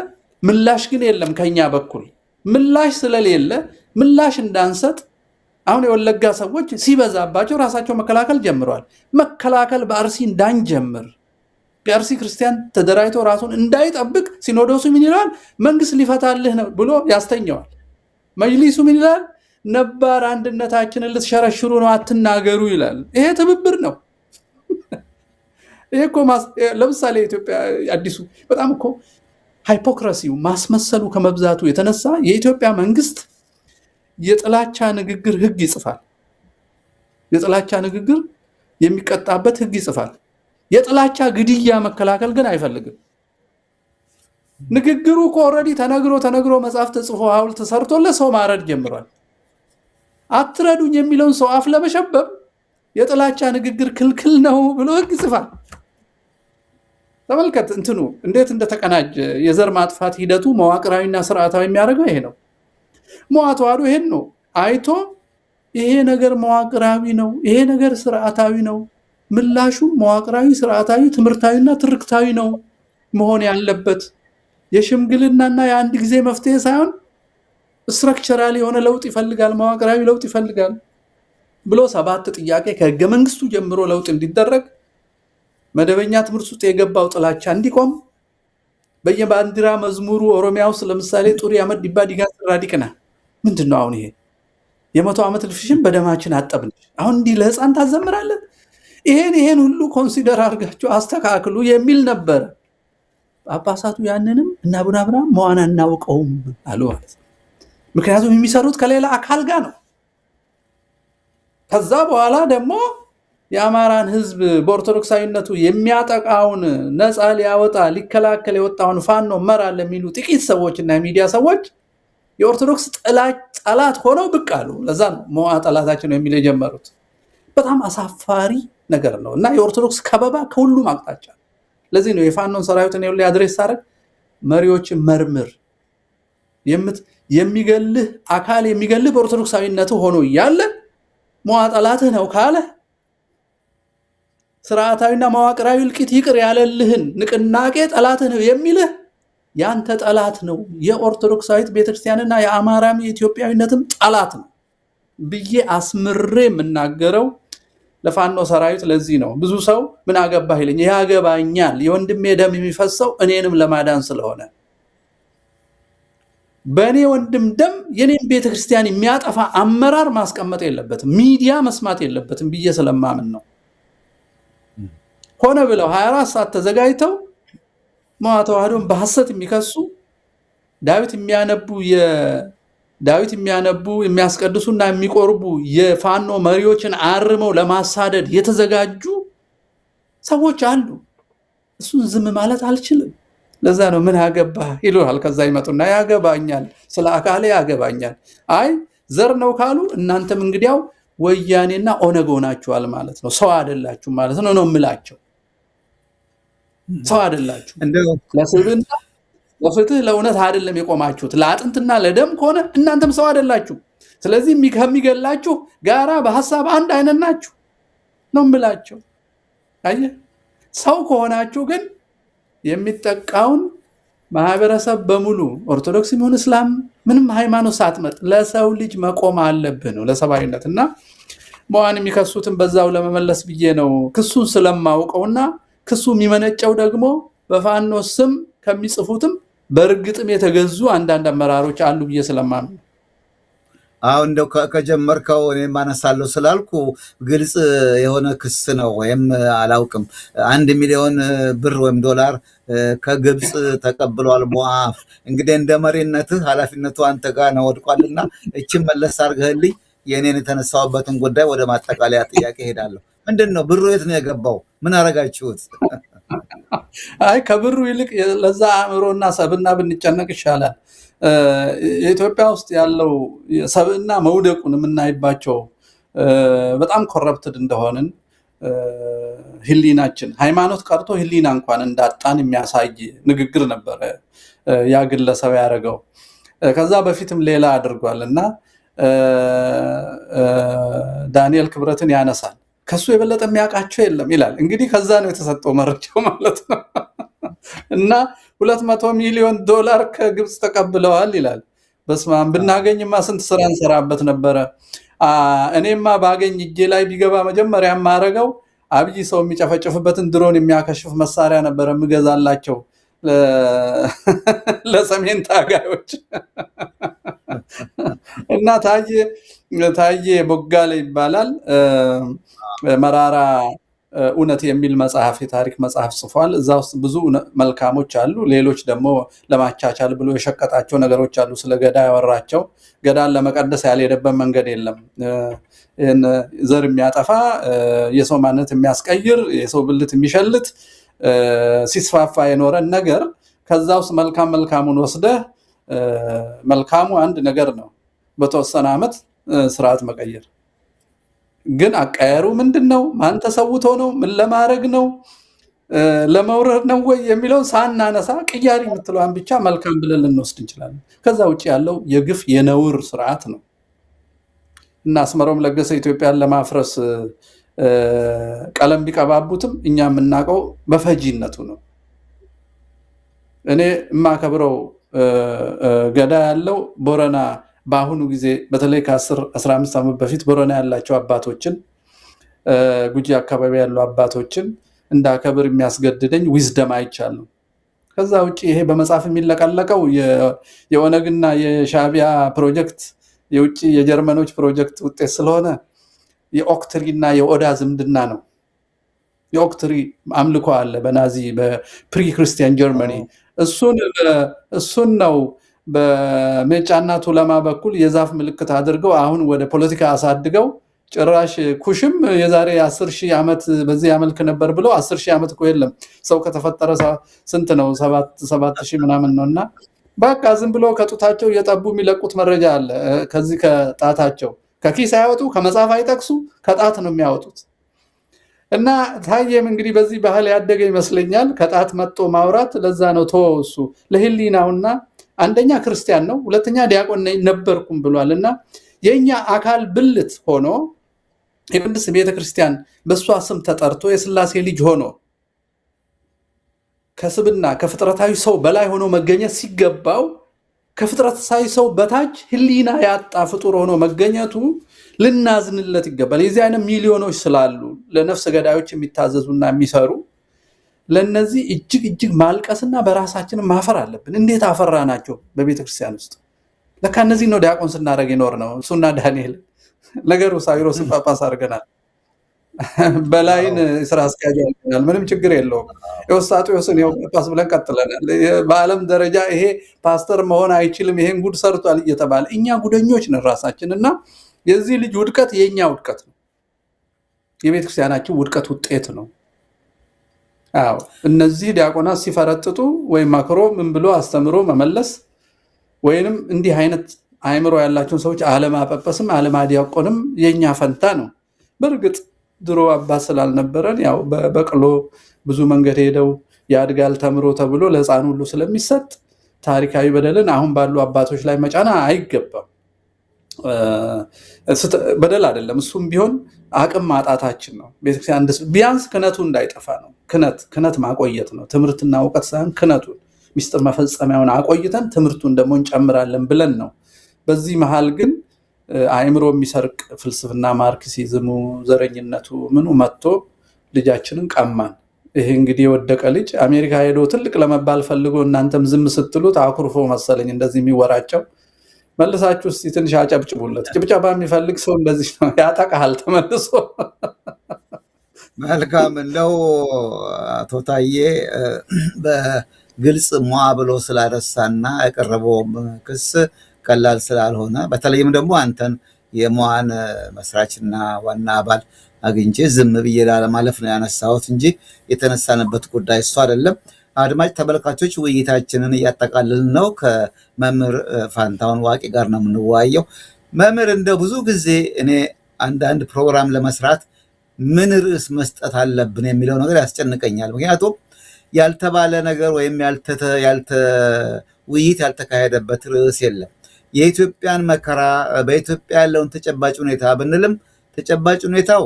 ምላሽ ግን የለም ከኛ በኩል። ምላሽ ስለሌለ ምላሽ እንዳንሰጥ አሁን የወለጋ ሰዎች ሲበዛባቸው ራሳቸው መከላከል ጀምረዋል። መከላከል በአርሲ እንዳንጀምር የአርሲ ክርስቲያን ተደራጅቶ ራሱን እንዳይጠብቅ ሲኖዶሱ ምን ይላል? መንግስት ሊፈታልህ ነው ብሎ ያስተኛዋል። መጅሊሱ ምን ይላል? ነባር አንድነታችንን ልትሸረሽሩ ነው አትናገሩ ይላል። ይሄ ትብብር ነው። ይሄ እኮ ለምሳሌ ኢትዮጵያ አዲሱ በጣም እኮ ሃይፖክራሲው ማስመሰሉ ከመብዛቱ የተነሳ የኢትዮጵያ መንግስት የጥላቻ ንግግር ህግ ይጽፋል። የጥላቻ ንግግር የሚቀጣበት ህግ ይጽፋል። የጥላቻ ግድያ መከላከል ግን አይፈልግም። ንግግሩ እኮ ኦልሬዲ ተነግሮ መጽሐፍ ተጽፎ ሐውልት ተሰርቶለት ሰው ማረድ ጀምሯል። አትረዱኝ የሚለውን ሰው አፍ ለመሸበብ የጥላቻ ንግግር ክልክል ነው ብሎ ህግ ይጽፋል። ተመልከት እንትኑ እንዴት እንደተቀናጀ የዘር ማጥፋት ሂደቱ መዋቅራዊና ስርዓታዊ የሚያደርገው ይሄ ነው። ሞዓተዋዶ ይሄን ነው አይቶ ይሄ ነገር መዋቅራዊ ነው፣ ይሄ ነገር ስርዓታዊ ነው፣ ምላሹ መዋቅራዊ፣ ስርዓታዊ፣ ትምህርታዊና ትርክታዊ ነው መሆን ያለበት። የሽምግልናና የአንድ ጊዜ መፍትሄ ሳይሆን ስትራክቸራል የሆነ ለውጥ ይፈልጋል፣ መዋቅራዊ ለውጥ ይፈልጋል ብሎ 7 ጥያቄ ከህገ መንግስቱ ጀምሮ ለውጥ እንዲደረግ፣ መደበኛ ትምህርት ውስጥ የገባው ጥላቻ እንዲቆም፣ በየባንዲራ መዝሙሩ ኦሮሚያ ውስጥ ለምሳሌ ጡሪ አመድ ዲባ ዲጋ ራዲቅና ምንድነው አሁን ይሄ የ100 ዓመት ልፍሽን በደማችን አጠብንሽ አሁን እንዲህ ለህፃን ታዘምራለህ? ይሄን ሁሉ ኮንሲደር አድርጋችሁ አስተካክሉ የሚል ነበር። ጳጳሳቱ ያንንም እና አቡነ አብርሃም መዋና እናውቀውም አሉ ማለት ነው። ምክንያቱም የሚሰሩት ከሌላ አካል ጋር ነው። ከዛ በኋላ ደግሞ የአማራን ህዝብ በኦርቶዶክሳዊነቱ የሚያጠቃውን ነፃ ሊያወጣ ሊከላከል የወጣውን ፋኖ መራል የሚሉ ጥቂት ሰዎችና የሚዲያ ሰዎች የኦርቶዶክስ ጠላት ሆነው ብቅ አሉ። ለዛ ነው ሞዓ ጠላታችን ነው የሚል የጀመሩት። በጣም አሳፋሪ ነገር ነው እና የኦርቶዶክስ ከበባ ከሁሉም አቅጣጫ። ለዚህ ነው የፋኖን ሰራዊትን ይኸውልህ አድሬስ ሳረግ መሪዎችን መርምር የሚገልህ አካል የሚገልህ በኦርቶዶክሳዊነቱ ሆኖ እያለ ሞዓ ጠላትህ ነው ካለ ስርዓታዊና መዋቅራዊ እልቂት ይቅር ያለልህን ንቅናቄ ጠላትህ ነው የሚልህ ያንተ ጠላት ነው። የኦርቶዶክሳዊት ቤተክርስቲያንና የአማራም የኢትዮጵያዊነትም ጠላት ነው ብዬ አስምሬ የምናገረው ለፋኖ ሰራዊት። ለዚህ ነው ብዙ ሰው ምን አገባህ ይለኝ። ያገባኛል። የወንድሜ ደም የሚፈሰው እኔንም ለማዳን ስለሆነ በእኔ ወንድም ደም የኔን ቤተክርስቲያን የሚያጠፋ አመራር ማስቀመጥ የለበትም፣ ሚዲያ መስማት የለበትም ብዬ ስለማምን ነው። ሆነ ብለው 24 ሰዓት ተዘጋጅተው ሞዓ ተዋህዶን በሐሰት የሚከሱ ዳዊት የሚያነቡ የሚያስቀድሱና የሚቆርቡ የፋኖ መሪዎችን አርመው ለማሳደድ የተዘጋጁ ሰዎች አሉ። እሱን ዝም ማለት አልችልም። ለዛ ነው ምን አገባህ ይሉሃል። ከዛ ይመጡና ያገባኛል፣ ስለ አካሌ ያገባኛል። አይ ዘር ነው ካሉ እናንተም እንግዲያው ወያኔና ኦነግ ሆናችኋል ማለት ነው፣ ሰው አይደላችሁ ማለት ነው ነው የምላቸው። ሰው አይደላችሁ። ለስብዕና ለፍትህ ለእውነት አይደለም የቆማችሁት። ለአጥንትና ለደም ከሆነ እናንተም ሰው አይደላችሁ። ስለዚህ ከሚገላችሁ ጋራ በሐሳብ አንድ አይነት ናችሁ ነው የምላቸው። አየህ፣ ሰው ከሆናችሁ ግን የሚጠቃውን ማህበረሰብ በሙሉ ኦርቶዶክስ ይሁን እስላም ምንም ሃይማኖት ሳትመርጥ ለሰው ልጅ መቆም አለብህ ነው ለሰብአዊነት። እና ሞአን የሚከሱትን በዛው ለመመለስ ብዬ ነው ክሱን ስለማውቀውና ክሱ የሚመነጨው ደግሞ በፋኖ ስም ከሚጽፉትም በእርግጥም የተገዙ አንዳንድ አመራሮች አሉ ብዬ ስለማምን አሁን እንደው ከጀመርከው እኔ ማነሳለሁ ስላልኩ ግልጽ የሆነ ክስ ነው ወይም አላውቅም 1 ሚሊዮን ብር ወይም ዶላር ከግብጽ ተቀብሏል ሞአብ እንግዲህ እንደ መሪነትህ ኃላፊነቱ አንተ ጋር ነው ወድቋልና እቺን መለስ አድርገህልኝ የኔን የተነሳውበትን ጉዳይ ወደ ማጠቃለያ ጥያቄ ሄዳለሁ ምንድነው ብሩ የት ነው የገባው ምን አረጋችሁት አይ ከብሩ ይልቅ ለዛ አእምሮና ሰብና ብንጨነቅ ይሻላል ኢትዮጵያ ውስጥ ያለው ሰብና መውደቁን የምናይባቸው በጣም ኮረፕትድ እንደሆነን ህሊናችን ሃይማኖት ቀርቶ ህሊና እንኳን እንዳጣን የሚያሳይ ንግግር ነበር ያ ግለሰብ ያደረገው ከዛ በፊትም ሌላ አድርጓልና ዳንኤል ክብረትን ያነሳል ከሱ የበለጠ የሚያውቃቸው የለም ይላል እንግዲህ ከዛ ነው የተሰጠው መረጃው ማለት ነው እና 200 ሚሊዮን ዶላር ከግብጽ ተቀብለዋል ይላል በስማም ብናገኝማ ስንት ስራ እንሰራበት ነበረ እኔማ ባገኝ እጄ ላይ ቢገባ መጀመሪያ ማረጋው አብይ ሰው የሚጨፈጭፍበትን ድሮን የሚያከሽፍ መሳሪያ ነበር ምገዛላቸው ለሰሜን ታጋዮች እና ታዬ ቦጋለ ይባላል መራራ እውነት የሚል መጽሐፍ የታሪክ መጽሐፍ ጽፏል እዛ ውስጥ ብዙ መልካሞች አሉ ሌሎች ደግሞ ለማቻቻል ብሎ የሸቀጣቸው ነገሮች አሉ ስለ ገዳ ያወራቸው ገዳን ለመቀደስ ያልሄደበት መንገድ የለም ዘር የሚያጠፋ የሰው ማንነት የሚያስቀይር የሰው ብልት የሚሸልት ሲስፋፋ የኖረን ነገር ከዛ ውስጥ መልካሙን ወስደህ መልካሙ አንድ ነገር ነው በተወሰነ ዓመት ስርዓት መቀየር ግን አቀያሩ ምንድነው ማን ተሰውቶ ነው ምን ለማድረግ ነው ለመውረድ ነው ወይ የሚለው ሳናነሳ ቅያሪ የምትለዋን ብቻ መልካም ብለን ልንወስድ እንችላለን ከዛ ውጪ ያለው የግፍ የነውር ስርዓት ነው እና አስመሮም ለገሰ ኢትዮጵያን ለማፍረስ ቀለም ቢቀባቡትም እኛ የምናውቀው በፈጂነቱ ነው እኔ ማከብረው ገዳ ያለው ቦረና በአሁኑ ጊዜ በተለይ ከ10-15 ዓመት በፊት ቦረና ያላቸው አባቶችን ጉጂ አካባቢ ያሉ አባቶችን እንዳከብር የሚያስገድደኝ ዊዝደም አይቻለሁ ከዛ ውጪ ይሄ በመጽሐፍ የሚለቀለቀው የኦነግና የሻቢያ ፕሮጀክት የውጪ የጀርመኖች ፕሮጀክት ውጤት ስለሆነ የኦክትሪና የኦዳ ዝምድና ነው የኦክትሪ አምልኮ አለ በናዚ በፕሪ ክርስቲያን ጀርመኒ እሱን ነው በመጫና ቱለማ በኩል የዛፍ ምልክት አድርገው አሁን ወደ ፖለቲካ አሳድገው ጭራሽ ኩሽም የዛሬ 10,000 ዓመት በዚህ ያመልክ ነበር ብሎ 10,000 ዓመት እኮ የለም ሰው ከተፈጠረ ስንት ነው 7,000 ምናምን ነውና በቃ ዝም ብሎ ከጡታቸው የጠቡ የሚለቁት መረጃ አለ ከዚህ ከጣታቸው ከኪስ አይወጡ ከመጽሐፍ አይጠቅሱ ከጣት ነው የሚያወጡት እና ታየም እንግዲህ በዚህ ባህል ያደገ ይመስለኛል ከጣት መጥቶ ማውራት ለዛ ነው ተወሱ ለህሊናውና አንደኛ ክርስቲያን ነው ሁለተኛ ዲያቆን ነበርኩም ብሏልና የኛ አካል ብልት ሆኖ የቅድስት ቤተክርስቲያን በሷ ስም ተጠርቶ የሥላሴ ልጅ ሆኖ ከስብና ከፍጥረታዊ ሰው በላይ ሆኖ መገኘት ሲገባው ከፍጥረታዊ ሰው በታች ህሊና ያጣ ፍጡር ሆኖ መገኘቱ ልናዝንለት ይገባል የዚህ አይነት ሚሊዮኖች ስላሉ ለነፍስ ገዳዮች የሚታዘዙና የሚሰሩ ለነዚህ እጅግ ማልቀስና በራሳችን ማፈር አለብን እንዴት አፈራናቸው በቤተክርስቲያን ውስጥ ለካ እነዚህ ነው ዲያቆን ስናደርግ ይኖር ነው እሱና ዳንኤል ነገሩ ሳይሮስ ጳጳስ አድርገናል በላይን ስራ አስኪያጃል ምንም ችግር የለውም የወስጣጤዎስን ጳጳስ ብለን ቀጥለናል በአለም ደረጃ ይሄ ፓስተር መሆን አይችልም ይሄን ጉድ ሰርቷል እየተባለ እኛ ጉደኞች ነን ራሳችንና የዚህ ልጅ ውድቀት የኛ ውድቀት ነው የቤተክርስቲያናችን ውድቀት ውጤት ነው አዎ እነዚህ ዲያቆናት ሲፈረጥጡ ወይ ማክሮ ምን ብሎ አስተምሮ መመለስ ወይንም እንዲህ አይነት አይምሮ ያላቸው ሰዎች አለማጳጳስም አለማዲያቆንም የኛ ፈንታ ነው በርግጥ ድሮ አባስ ስላልነበረን ያው በበቅሎ ብዙ መንገድ ሄደው ያድጋል ተምሮ ተብሎ ለህፃን ሁሉ ስለሚሰጥ ታሪካዊ በደልን አሁን ባሉ አባቶች ላይ መጫና አይገባም በደል አይደለም እሱም ቢሆን አቅም ማጣታችን ነው ቤተክርስቲያን ቢያንስ ክነቱ እንዳይጠፋ ነው ክነት ማቆየት ነው ትምህርትና ዕውቀት ሳይሆን ክነቱን ሚስጥር መፈጸሚያውን አቆይተን ትምህርቱን ደግሞ እንጨምራለን ብለን ነው በዚህ መሃል ግን አእምሮ የሚሰርቅ ፍልስፍና ማርክሲዝሙ፣ ዘረኝነቱ ምኑ መጥቶ ልጃችንን ቀማን። ይሄ እንግዲህ የወደቀ ልጅ አሜሪካ ሄዶ ትልቅ ለመባል ፈልጎ እናንተም ዝም ስትሉት አኩርፎ መሰለኝ እንደዚህ የሚወራጨው። መልሳችሁ እስቲ ትንሽ አጨብጭቡለት። ጭብጨባ የሚፈልግ ሰው እንደዚህ ነው ያጠቃል ተመልሶ። መልካም እንደው አቶ ታዬ በግልጽ ሟ ብሎ ስላነሳና ያቀረበውም ክስ ቀላል ስላልሆነ በተለይም ደግሞ አንተን የሟን መስራችና ዋና አባል አግኝቼ ዝም ብዬ ላለማለፍ ነው ያነሳሁት እንጂ የተነሳንበት ጉዳይ እሱ አይደለም። አድማጭ ተመልካቾች ውይይታችንን እያጠቃልልን ነው። ከመምህር ፋንታሁን ዋቂ ጋር ነው የምንወያየው። መምህር እንደ ብዙ ጊዜ እኔ አንዳንድ ፕሮግራም ለመስራት ምን ርዕስ መስጠት አለብን የሚለው ነገር ያስጨንቀኛል። ምክንያቱም ያልተባለ ነገር ወይም ውይይት ያልተካሄደበት ርዕስ የለም። የኢትዮጵያን መከራ በኢትዮጵያ ያለውን ተጨባጭ ሁኔታ ብንልም ተጨባጭ ሁኔታው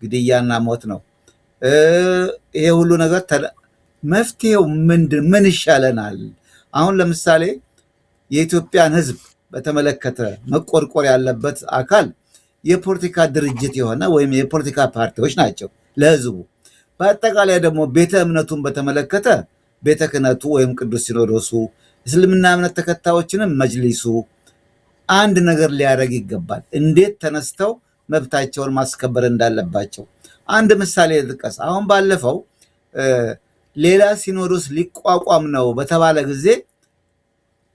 ግድያና ሞት ነው። ይሄ ሁሉ ነገር መፍትሄው ምን ይሻለናል? አሁን ለምሳሌ የኢትዮጵያን ሕዝብ በተመለከተ መቆርቆር ያለበት አካል የፖለቲካ ድርጅት የሆነ ወይም የፖለቲካ ፓርቲዎች ናቸው ለሕዝቡ። በአጠቃላይ ደግሞ ቤተ እምነቱን በተመለከተ ቤተ ክህነቱ ወይም ቅዱስ ሲኖዶሱ፣ እስልምና እምነት ተከታዮችንም መጅሊሱ አንድ ነገር ሊያደርግ ይገባል። እንዴት ተነስተው መብታቸውን ማስከበር እንዳለባቸው አንድ ምሳሌ ልጥቀስ። አሁን ባለፈው ሌላ ሲኖዶስ ሊቋቋም ነው በተባለ ጊዜ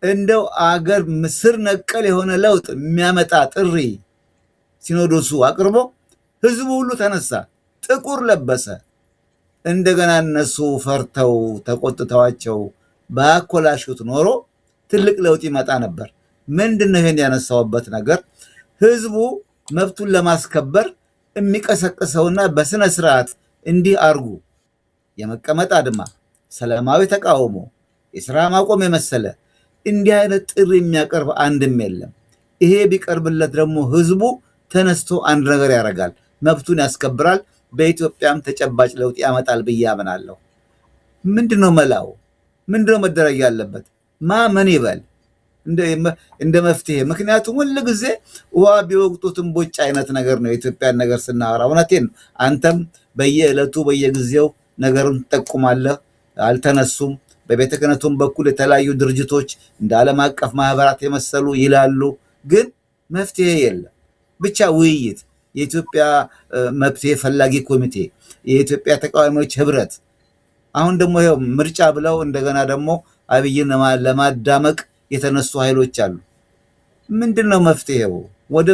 እንደው አገር ስር ነቀል የሆነ ለውጥ የሚያመጣ ጥሪ ሲኖዶሱ አቅርቦ ህዝቡ ሁሉ ተነሳ፣ ጥቁር ለበሰ። እንደገና እነሱ ፈርተው ተቆጥተዋቸው ባያኮላሹት ኖሮ ትልቅ ለውጥ ይመጣ ነበር። ምንድነው ይሄን ያነሳውበት ነገር? ህዝቡ መብቱን ለማስከበር የሚቀሰቅሰውና በስነ ስርዓት እንዲህ አርጉ፣ የመቀመጥ አድማ፣ ሰላማዊ ተቃውሞ፣ የስራ ማቆም የመሰለ እንዲህ አይነት ጥሪ የሚያቀርብ አንድም የለም። ይሄ ቢቀርብለት ደግሞ ህዝቡ ተነስቶ አንድ ነገር ያደርጋል፣ መብቱን ያስከብራል፣ በኢትዮጵያም ተጨባጭ ለውጥ ያመጣል ብዬ አምናለሁ። ምንድነው መላው? ምንድነው መደረግ ያለበት? ምን ይበል እንደ መፍትሄ? ምክንያቱም ሁሉ ጊዜ ውሃ ቢወቅጡትም ቦጭ አይነት ነገር ነው የኢትዮጵያን ነገር ስናወራ። እውነቴን ነው። አንተም በየዕለቱ በየጊዜው ነገሩን ትጠቁማለህ። አልተነሱም። በቤተ ክህነቱም በኩል የተለያዩ ድርጅቶች እንደ ዓለም አቀፍ ማህበራት የመሰሉ ይላሉ፣ ግን መፍትሄ የለም። ብቻ ውይይት፣ የኢትዮጵያ መፍትሄ ፈላጊ ኮሚቴ፣ የኢትዮጵያ ተቃዋሚዎች ህብረት፣ አሁን ደግሞ ይኸው ምርጫ ብለው እንደገና ደግሞ አብይን ለማዳመቅ የተነሱ ኃይሎች አሉ። ምንድን ነው መፍትሄው? ወደ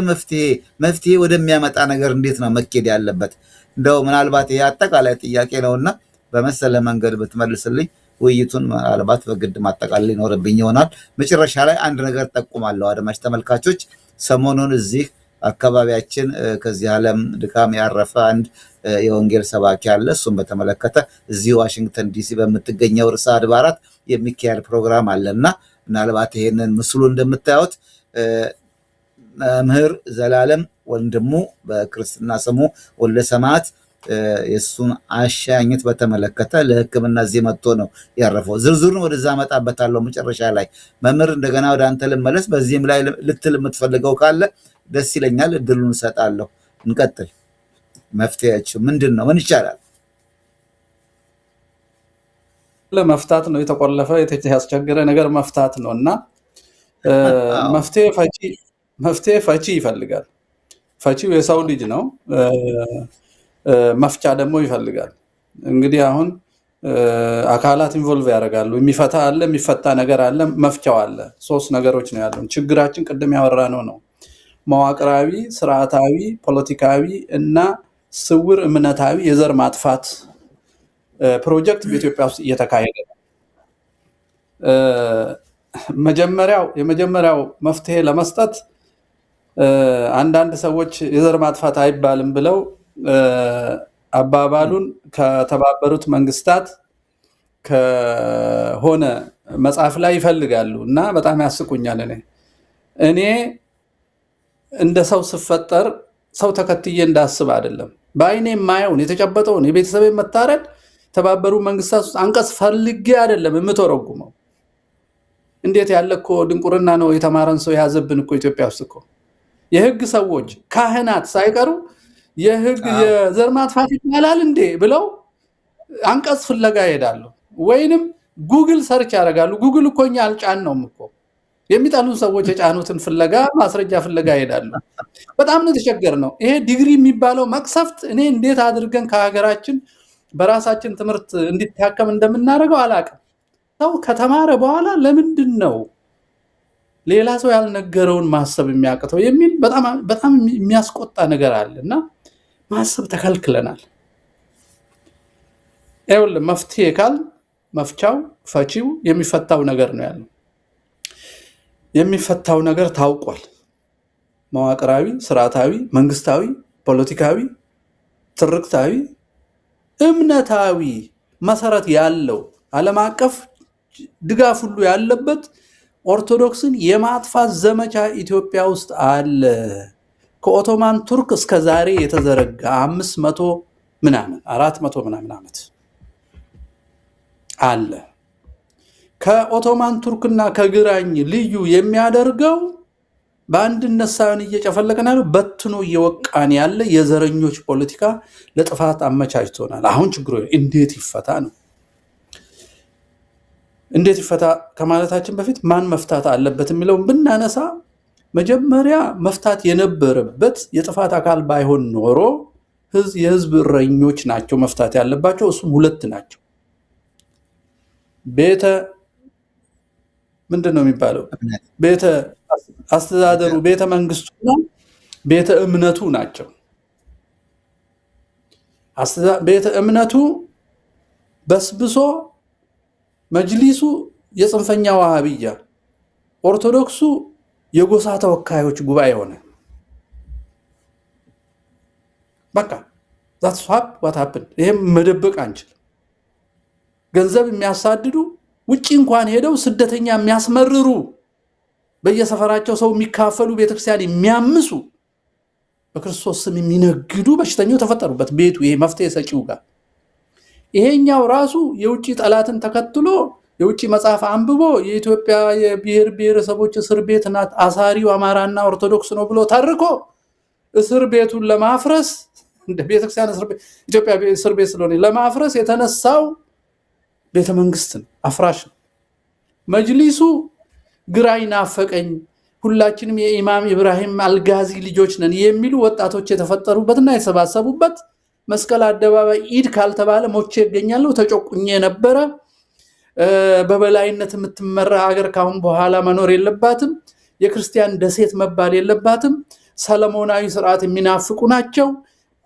መፍትሄ ወደሚያመጣ ነገር እንዴት ነው መኬድ ያለበት? እንደው ምናልባት ይሄ አጠቃላይ ጥያቄ ነውና በመሰለ መንገድ ብትመልስልኝ ውይይቱን ምናልባት በግድ ማጠቃለል ይኖርብኝ ይሆናል። መጨረሻ ላይ አንድ ነገር ጠቁማለሁ። አድማጭ ተመልካቾች፣ ሰሞኑን እዚህ አካባቢያችን ከዚህ ዓለም ድካም ያረፈ አንድ የወንጌል ሰባኪ አለ። እሱም በተመለከተ እዚህ ዋሽንግተን ዲሲ በምትገኘው ርዕሰ አድባራት የሚካሄድ ፕሮግራም አለና ምናልባት ይሄንን ምስሉ እንደምታዩት መምህር ዘላለም ወንድሙ በክርስትና ስሙ ወልደ ሰማዕት የሱን አሻኝት በተመለከተ ለሕክምና እዚህ መጥቶ ነው ያረፈው። ዝርዝሩን ወደዛ መጣበታለሁ መጨረሻ ላይ። መምህር እንደገና ወደ አንተ ልመለስ። በዚህም ላይ ልትል የምትፈልገው ካለ ደስ ይለኛል፣ እድሉን እሰጣለሁ። እንቀጥል። መፍትሄያችሁ ምንድን ነው? ምን ይቻላል? ለመፍታት ነው የተቆለፈ ያስቸገረ ነገር መፍታት ነው እና መፍትሄ ፈቺ ይፈልጋል። ፈቺው የሰው ልጅ ነው። መፍቻ ደግሞ ይፈልጋል። እንግዲህ አሁን አካላት ኢንቮልቭ ያደርጋሉ። የሚፈታ አለ፣ የሚፈታ ነገር አለ፣ መፍቻው አለ። ሶስት ነገሮች ነው ያለው። ችግራችን ቅድም ያወራነው ነው። መዋቅራዊ፣ ስርዓታዊ፣ ፖለቲካዊ እና ስውር እምነታዊ የዘር ማጥፋት ፕሮጀክት በኢትዮጵያ ውስጥ እየተካሄደ ነው። የመጀመሪያው መፍትሄ ለመስጠት አንዳንድ ሰዎች የዘር ማጥፋት አይባልም ብለው አባባሉን ከተባበሩት መንግስታት ከሆነ መጽሐፍ ላይ ይፈልጋሉ እና በጣም ያስቁኛል። እኔ እንደ ሰው ስፈጠር ሰው ተከትዬ እንዳስብ አይደለም። በአይኔ የማየውን የተጨበጠውን የቤተሰብ መታረድ ተባበሩ መንግስታት ውስጥ አንቀጽ ፈልጌ አይደለም የምተረጉመው። እንዴት ያለ እኮ ድንቁርና ነው የተማረን ሰው ያዘብን እኮ ኢትዮጵያ ውስጥ እኮ። የህግ ሰዎች ካህናት ሳይቀሩ የህግ የዘር ማጥፋት ይባላል እንዴ ብለው አንቀጽ ፍለጋ ይሄዳሉ፣ ወይንም ጉግል ሰርች ያደርጋሉ። ጉግል እኮ እኛ አልጫነውም እኮ የሚጠሉን ሰዎች የጫኑትን ፍለጋ ማስረጃ ፍለጋ ይሄዳሉ። በጣም ነው የተቸገርነው። ይሄ ዲግሪ የሚባለው መቅሰፍት እኔ እንዴት አድርገን ከሀገራችን በራሳችን ትምህርት እንዲታከም እንደምናደርገው አላውቅም። ሰው ከተማረ በኋላ ለምንድን ነው ሌላ ሰው ያልነገረውን ማሰብ የሚያቅተው የሚል በጣም የሚያስቆጣ ነገር አለ እና ማሰብ ተከልክለናል። ይኸውልህ መፍትሄ ካል መፍቻው ፈቺው የሚፈታው ነገር ነው ያለው። የሚፈታው ነገር ታውቋል። መዋቅራዊ፣ ስርዓታዊ፣ መንግስታዊ፣ ፖለቲካዊ፣ ትርክታዊ፣ እምነታዊ መሰረት ያለው ዓለም አቀፍ ድጋፍ ሁሉ ያለበት ኦርቶዶክስን የማጥፋት ዘመቻ ኢትዮጵያ ውስጥ አለ። ከኦቶማን ቱርክ እስከ ዛሬ የተዘረጋ 400 ምናምን ዓመት አለ። ከኦቶማን ቱርክና ከግራኝ ልዩ የሚያደርገው በአንድነት ሳይሆን እየጨፈለቀን ያለው በትኖ እየወቃን ያለ የዘረኞች ፖለቲካ ለጥፋት አመቻችቶናል። አሁን ችግሩ እንዴት ይፈታ ነው። እንዴት ይፈታ ከማለታችን በፊት ማን መፍታት አለበት የሚለውን ብናነሳ መጀመሪያ መፍታት የነበረበት የጥፋት አካል ባይሆን ኖሮ የህዝብ እረኞች ናቸው መፍታት ያለባቸው። እሱም ሁለት ናቸው። ቤተ ምንድን ነው የሚባለው? ቤተ አስተዳደሩ፣ ቤተ መንግስቱና ቤተ እምነቱ ናቸው። ቤተ እምነቱ በስብሶ መጅሊሱ የጽንፈኛ ዋሃብያ፣ ኦርቶዶክሱ የጎሳ ተወካዮች ጉባኤ ሆነ። በቃ that's what happened። ይሄም መደበቅ አንችልም። ገንዘብ የሚያሳድዱ ውጪ እንኳን ሄደው ስደተኛ የሚያስመርሩ በየሰፈራቸው ሰው የሚካፈሉ ቤተክርስቲያን የሚያምሱ በክርስቶስ ስም የሚነግዱ በሽተኞች ተፈጠሩበት ቤቱ። ይሄ መፍትሄ ሰጪው ጋር ይሄኛው ራሱ የውጪ ጠላትን ተከትሎ የውጪ መጽሐፍ አንብቦ የኢትዮጵያ የብሔር ብሔረሰቦች እስር ቤት ናት፣ አሳሪው አማራና ኦርቶዶክስ ነው ብሎ ተርኮ እስር ቤቱን ለማፍረስ እንደ ቤተክርስቲያን ኢትዮጵያ እስር ቤት ስለሆነ ለማፍረስ የተነሳው ቤተ መንግስት ነው፣ አፍራሽ ነው። መጅሊሱ ግራኝ ናፈቀኝ፣ ሁላችንም የኢማም ኢብራሂም አልጋዚ ልጆች ነን የሚሉ ወጣቶች የተፈጠሩበትና የተሰባሰቡበት መስቀል አደባባይ ኢድ ካልተባለ ሞቼ ይገኛለሁ፣ ተጨቁኜ ነበረ፣ በበላይነት የምትመራ ሀገር ካሁን በኋላ መኖር የለባትም፣ የክርስቲያን ደሴት መባል የለባትም፣ ሰለሞናዊ ስርዓት የሚናፍቁ ናቸው።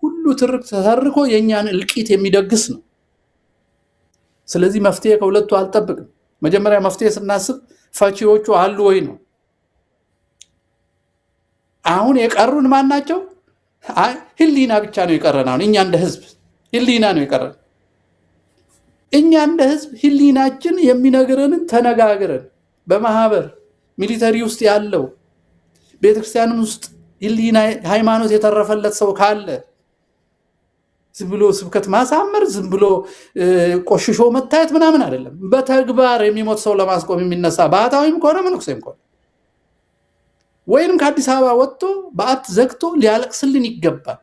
ሁሉ ትርክ ተሰርኮ የኛን እልቂት የሚደግስ ነው። ስለዚህ መፍትሄ ከሁለቱ አልጠብቅም። መጀመሪያ መፍትሄ ስናስብ ፈቺዎቹ አሉ ወይ ነው። አሁን የቀሩን ማን ናቸው? ህሊና ብቻ ነው የቀረን። አሁን እኛ እንደ ህዝብ ህሊና ነው የቀረን። እኛ እንደ ህዝብ ህሊናችን የሚነግረንን ተነጋግረን በማህበር ሚሊተሪ ውስጥ ያለው ቤተክርስቲያን ውስጥ ህሊና ሃይማኖት የተረፈለት ሰው ካለ ዝም ብሎ ስብከት ማሳመር፣ ዝም ብሎ ቆሽሾ መታየት ምናምን አይደለም። በተግባር የሚሞት ሰው ለማስቆም የሚነሳ ባህታዊም ከሆነ መነኩሴም ከሆነ ወይንም ከአዲስ አበባ ወጥቶ በአት ዘግቶ ሊያለቅስልን ይገባል።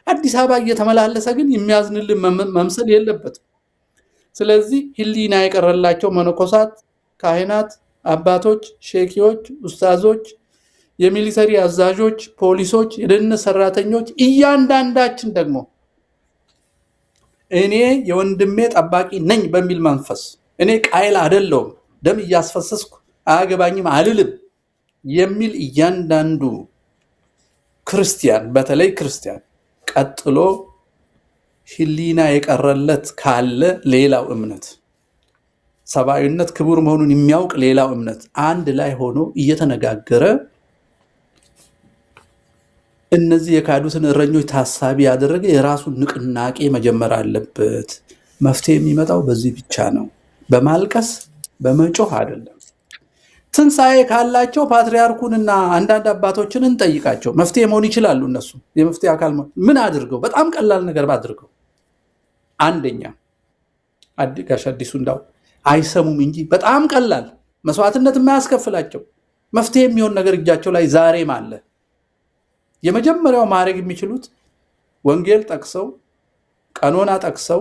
አዲስ አበባ እየተመላለሰ ግን የሚያዝንልን መምሰል የለበትም። ስለዚህ ህሊና የቀረላቸው መነኮሳት፣ ካህናት፣ አባቶች፣ ሼኪዎች፣ ኡስታዞች፣ የሚሊተሪ አዛዦች፣ ፖሊሶች፣ የደህንነት ሰራተኞች እያንዳንዳችን ደግሞ እኔ የወንድሜ ጠባቂ ነኝ በሚል መንፈስ እኔ ቃይል አይደለሁም፣ ደም እያስፈሰስኩ አያገባኝም አልልም የሚል እያንዳንዱ ክርስቲያን፣ በተለይ ክርስቲያን ቀጥሎ ህሊና የቀረለት ካለ ሌላው እምነት ሰብአዊነት ክቡር መሆኑን የሚያውቅ ሌላው እምነት አንድ ላይ ሆኖ እየተነጋገረ እነዚህ የካዱትን እረኞች ታሳቢ ያደረገ የራሱን ንቅናቄ መጀመር አለበት። መፍትሄ የሚመጣው በዚህ ብቻ ነው፣ በማልቀስ በመጮህ አይደለም። ትንሣኤ ካላቸው ፓትሪያርኩንና አንዳንድ አባቶችን እንጠይቃቸው። መፍትሄ መሆን ይችላሉ። እነሱ የመፍትሄ አካል ምን አድርገው? በጣም ቀላል ነገር ባድርገው። አንደኛ ጋሽ አዲሱ እንዳው አይሰሙም እንጂ በጣም ቀላል መስዋዕትነት የማያስከፍላቸው መፍትሄ የሚሆን ነገር እጃቸው ላይ ዛሬም አለ። የመጀመሪያው ማድረግ የሚችሉት ወንጌል ጠቅሰው ቀኖና ጠቅሰው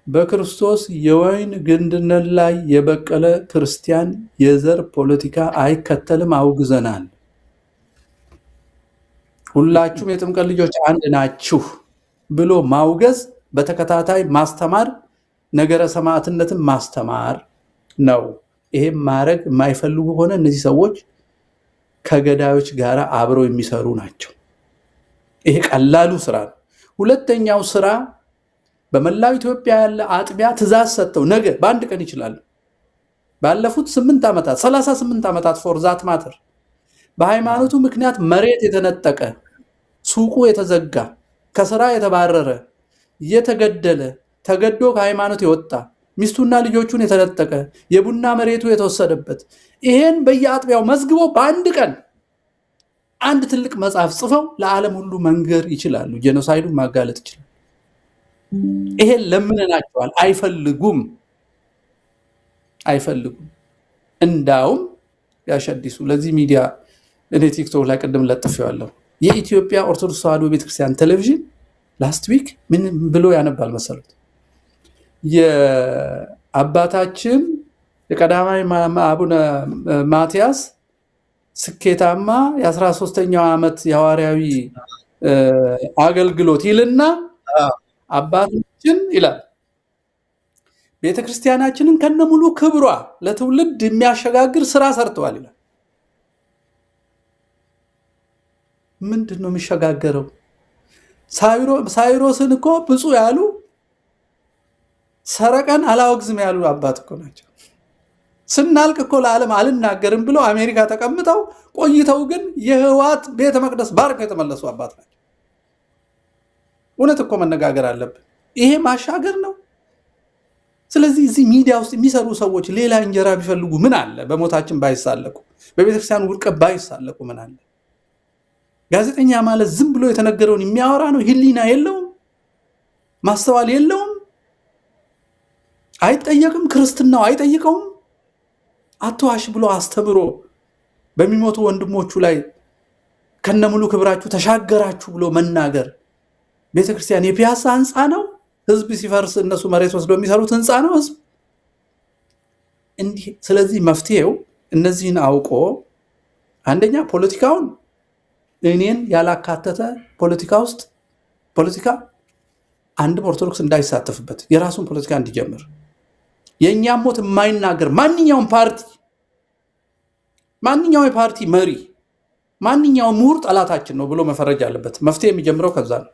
በክርስቶስ የወይን ግንድነት ላይ የበቀለ ክርስቲያን የዘር ፖለቲካ አይከተልም፣ አውግዘናል። ሁላችሁም የጥምቀት ልጆች አንድ ናችሁ ብሎ ማውገዝ፣ በተከታታይ ማስተማር፣ ነገረ ሰማዕትነትን ማስተማር ነው። ይሄም ማድረግ የማይፈልጉ ሆነ እነዚህ ሰዎች ከገዳዮች ጋር አብረው የሚሰሩ ናቸው። ይሄ ቀላሉ ስራ ነው። ሁለተኛው ስራ በመላው ኢትዮጵያ ያለ አጥቢያ ትእዛዝ ሰጥተው ነገ በአንድ ቀን ይችላሉ። ባለፉት 8 ዓመታት 38 ዓመታት ፎር ዛት ማተር በሃይማኖቱ ምክንያት መሬት የተነጠቀ፣ ሱቁ የተዘጋ፣ ከስራ የተባረረ፣ የተገደለ፣ ተገዶ ከሃይማኖት የወጣ፣ ሚስቱና ልጆቹን የተነጠቀ፣ የቡና መሬቱ የተወሰደበት ይሄን በየአጥቢያው መዝግቦ በአንድ ቀን አንድ ትልቅ መጽሐፍ ጽፈው ለዓለም ሁሉ መንገር ይችላሉ። ጄኖሳይዱን ማጋለጥ ይችላሉ። ይሄን ለምነናቸዋል። አይፈልጉም። እንዳውም ያሸዲሱ ለዚህ ሚዲያ እኔ ቲክቶክ ላይ ቅድም ለጥፌዋለሁ። የኢትዮጵያ ኦርቶዶክስ ተዋሕዶ ቤተክርስቲያን ቴሌቪዥን ላስት ዊክ ምን ብሎ ያነባል መሰሉት? የአባታችን የቀዳማዊ አቡነ ማትያስ ስኬታማ የ13ኛው ዓመት የሐዋርያዊ አገልግሎት ይልና አባታችን ይላል ቤተክርስቲያናችንን ከነሙሉ ክብሯ ለትውልድ የሚያሸጋግር ስራ ሰርተዋል ይላል። ምንድነው የሚሸጋገረው? ሳይሮስን እኮ ብፁዕ ያሉ ሰረቀን አላወግዝም ያሉ አባት እኮ ናቸው። ስናልቅ እኮ ለዓለም አልናገርም ብለው አሜሪካ ተቀምጠው ቆይተው ግን የህዋት ቤተ መቅደስ ባርከው የተመለሱ አባት ናቸው። እውነት እኮ መነጋገር አለብን። ይሄ ማሻገር ነው። ስለዚህ እዚህ ሚዲያ ውስጥ የሚሰሩ ሰዎች ሌላ እንጀራ ቢፈልጉ ምን አለ? በሞታችን ባይሳለቁ፣ በቤተክርስቲያን ውድቀት ባይሳለቁ ምን አለ? ጋዜጠኛ ማለት ዝም ብሎ የተነገረውን የሚያወራ ነው። ህሊና የለውም፣ ማስተዋል የለውም፣ አይጠየቅም፣ ክርስትናው አይጠይቀውም። አትዋሽ ብሎ አስተምሮ በሚሞቱ ወንድሞቹ ላይ ከነሙሉ ክብራችሁ ተሻገራችሁ ብሎ መናገር። ቤተክርስቲያን የፒያሳ ህንፃ ነው። ህዝብ ሲፈርስ እነሱ መሬት ወስደው የሚሰሩት ህንፃ ነው ህዝብ እንዲህ። ስለዚህ መፍትሄው እነዚህን አውቆ አንደኛ ፖለቲካውን እኔን ያላካተተ ፖለቲካ ውስጥ ፖለቲካ አንድም ኦርቶዶክስ እንዳይሳተፍበት የራሱን ፖለቲካ እንዲጀምር፣ የእኛም ሞት የማይናገር ማንኛውም ፓርቲ፣ ማንኛውም የፓርቲ መሪ፣ ማንኛውም ምሁር ጠላታችን ነው ብሎ መፈረጅ አለበት። መፍትሄ የሚጀምረው ከዛ ነው።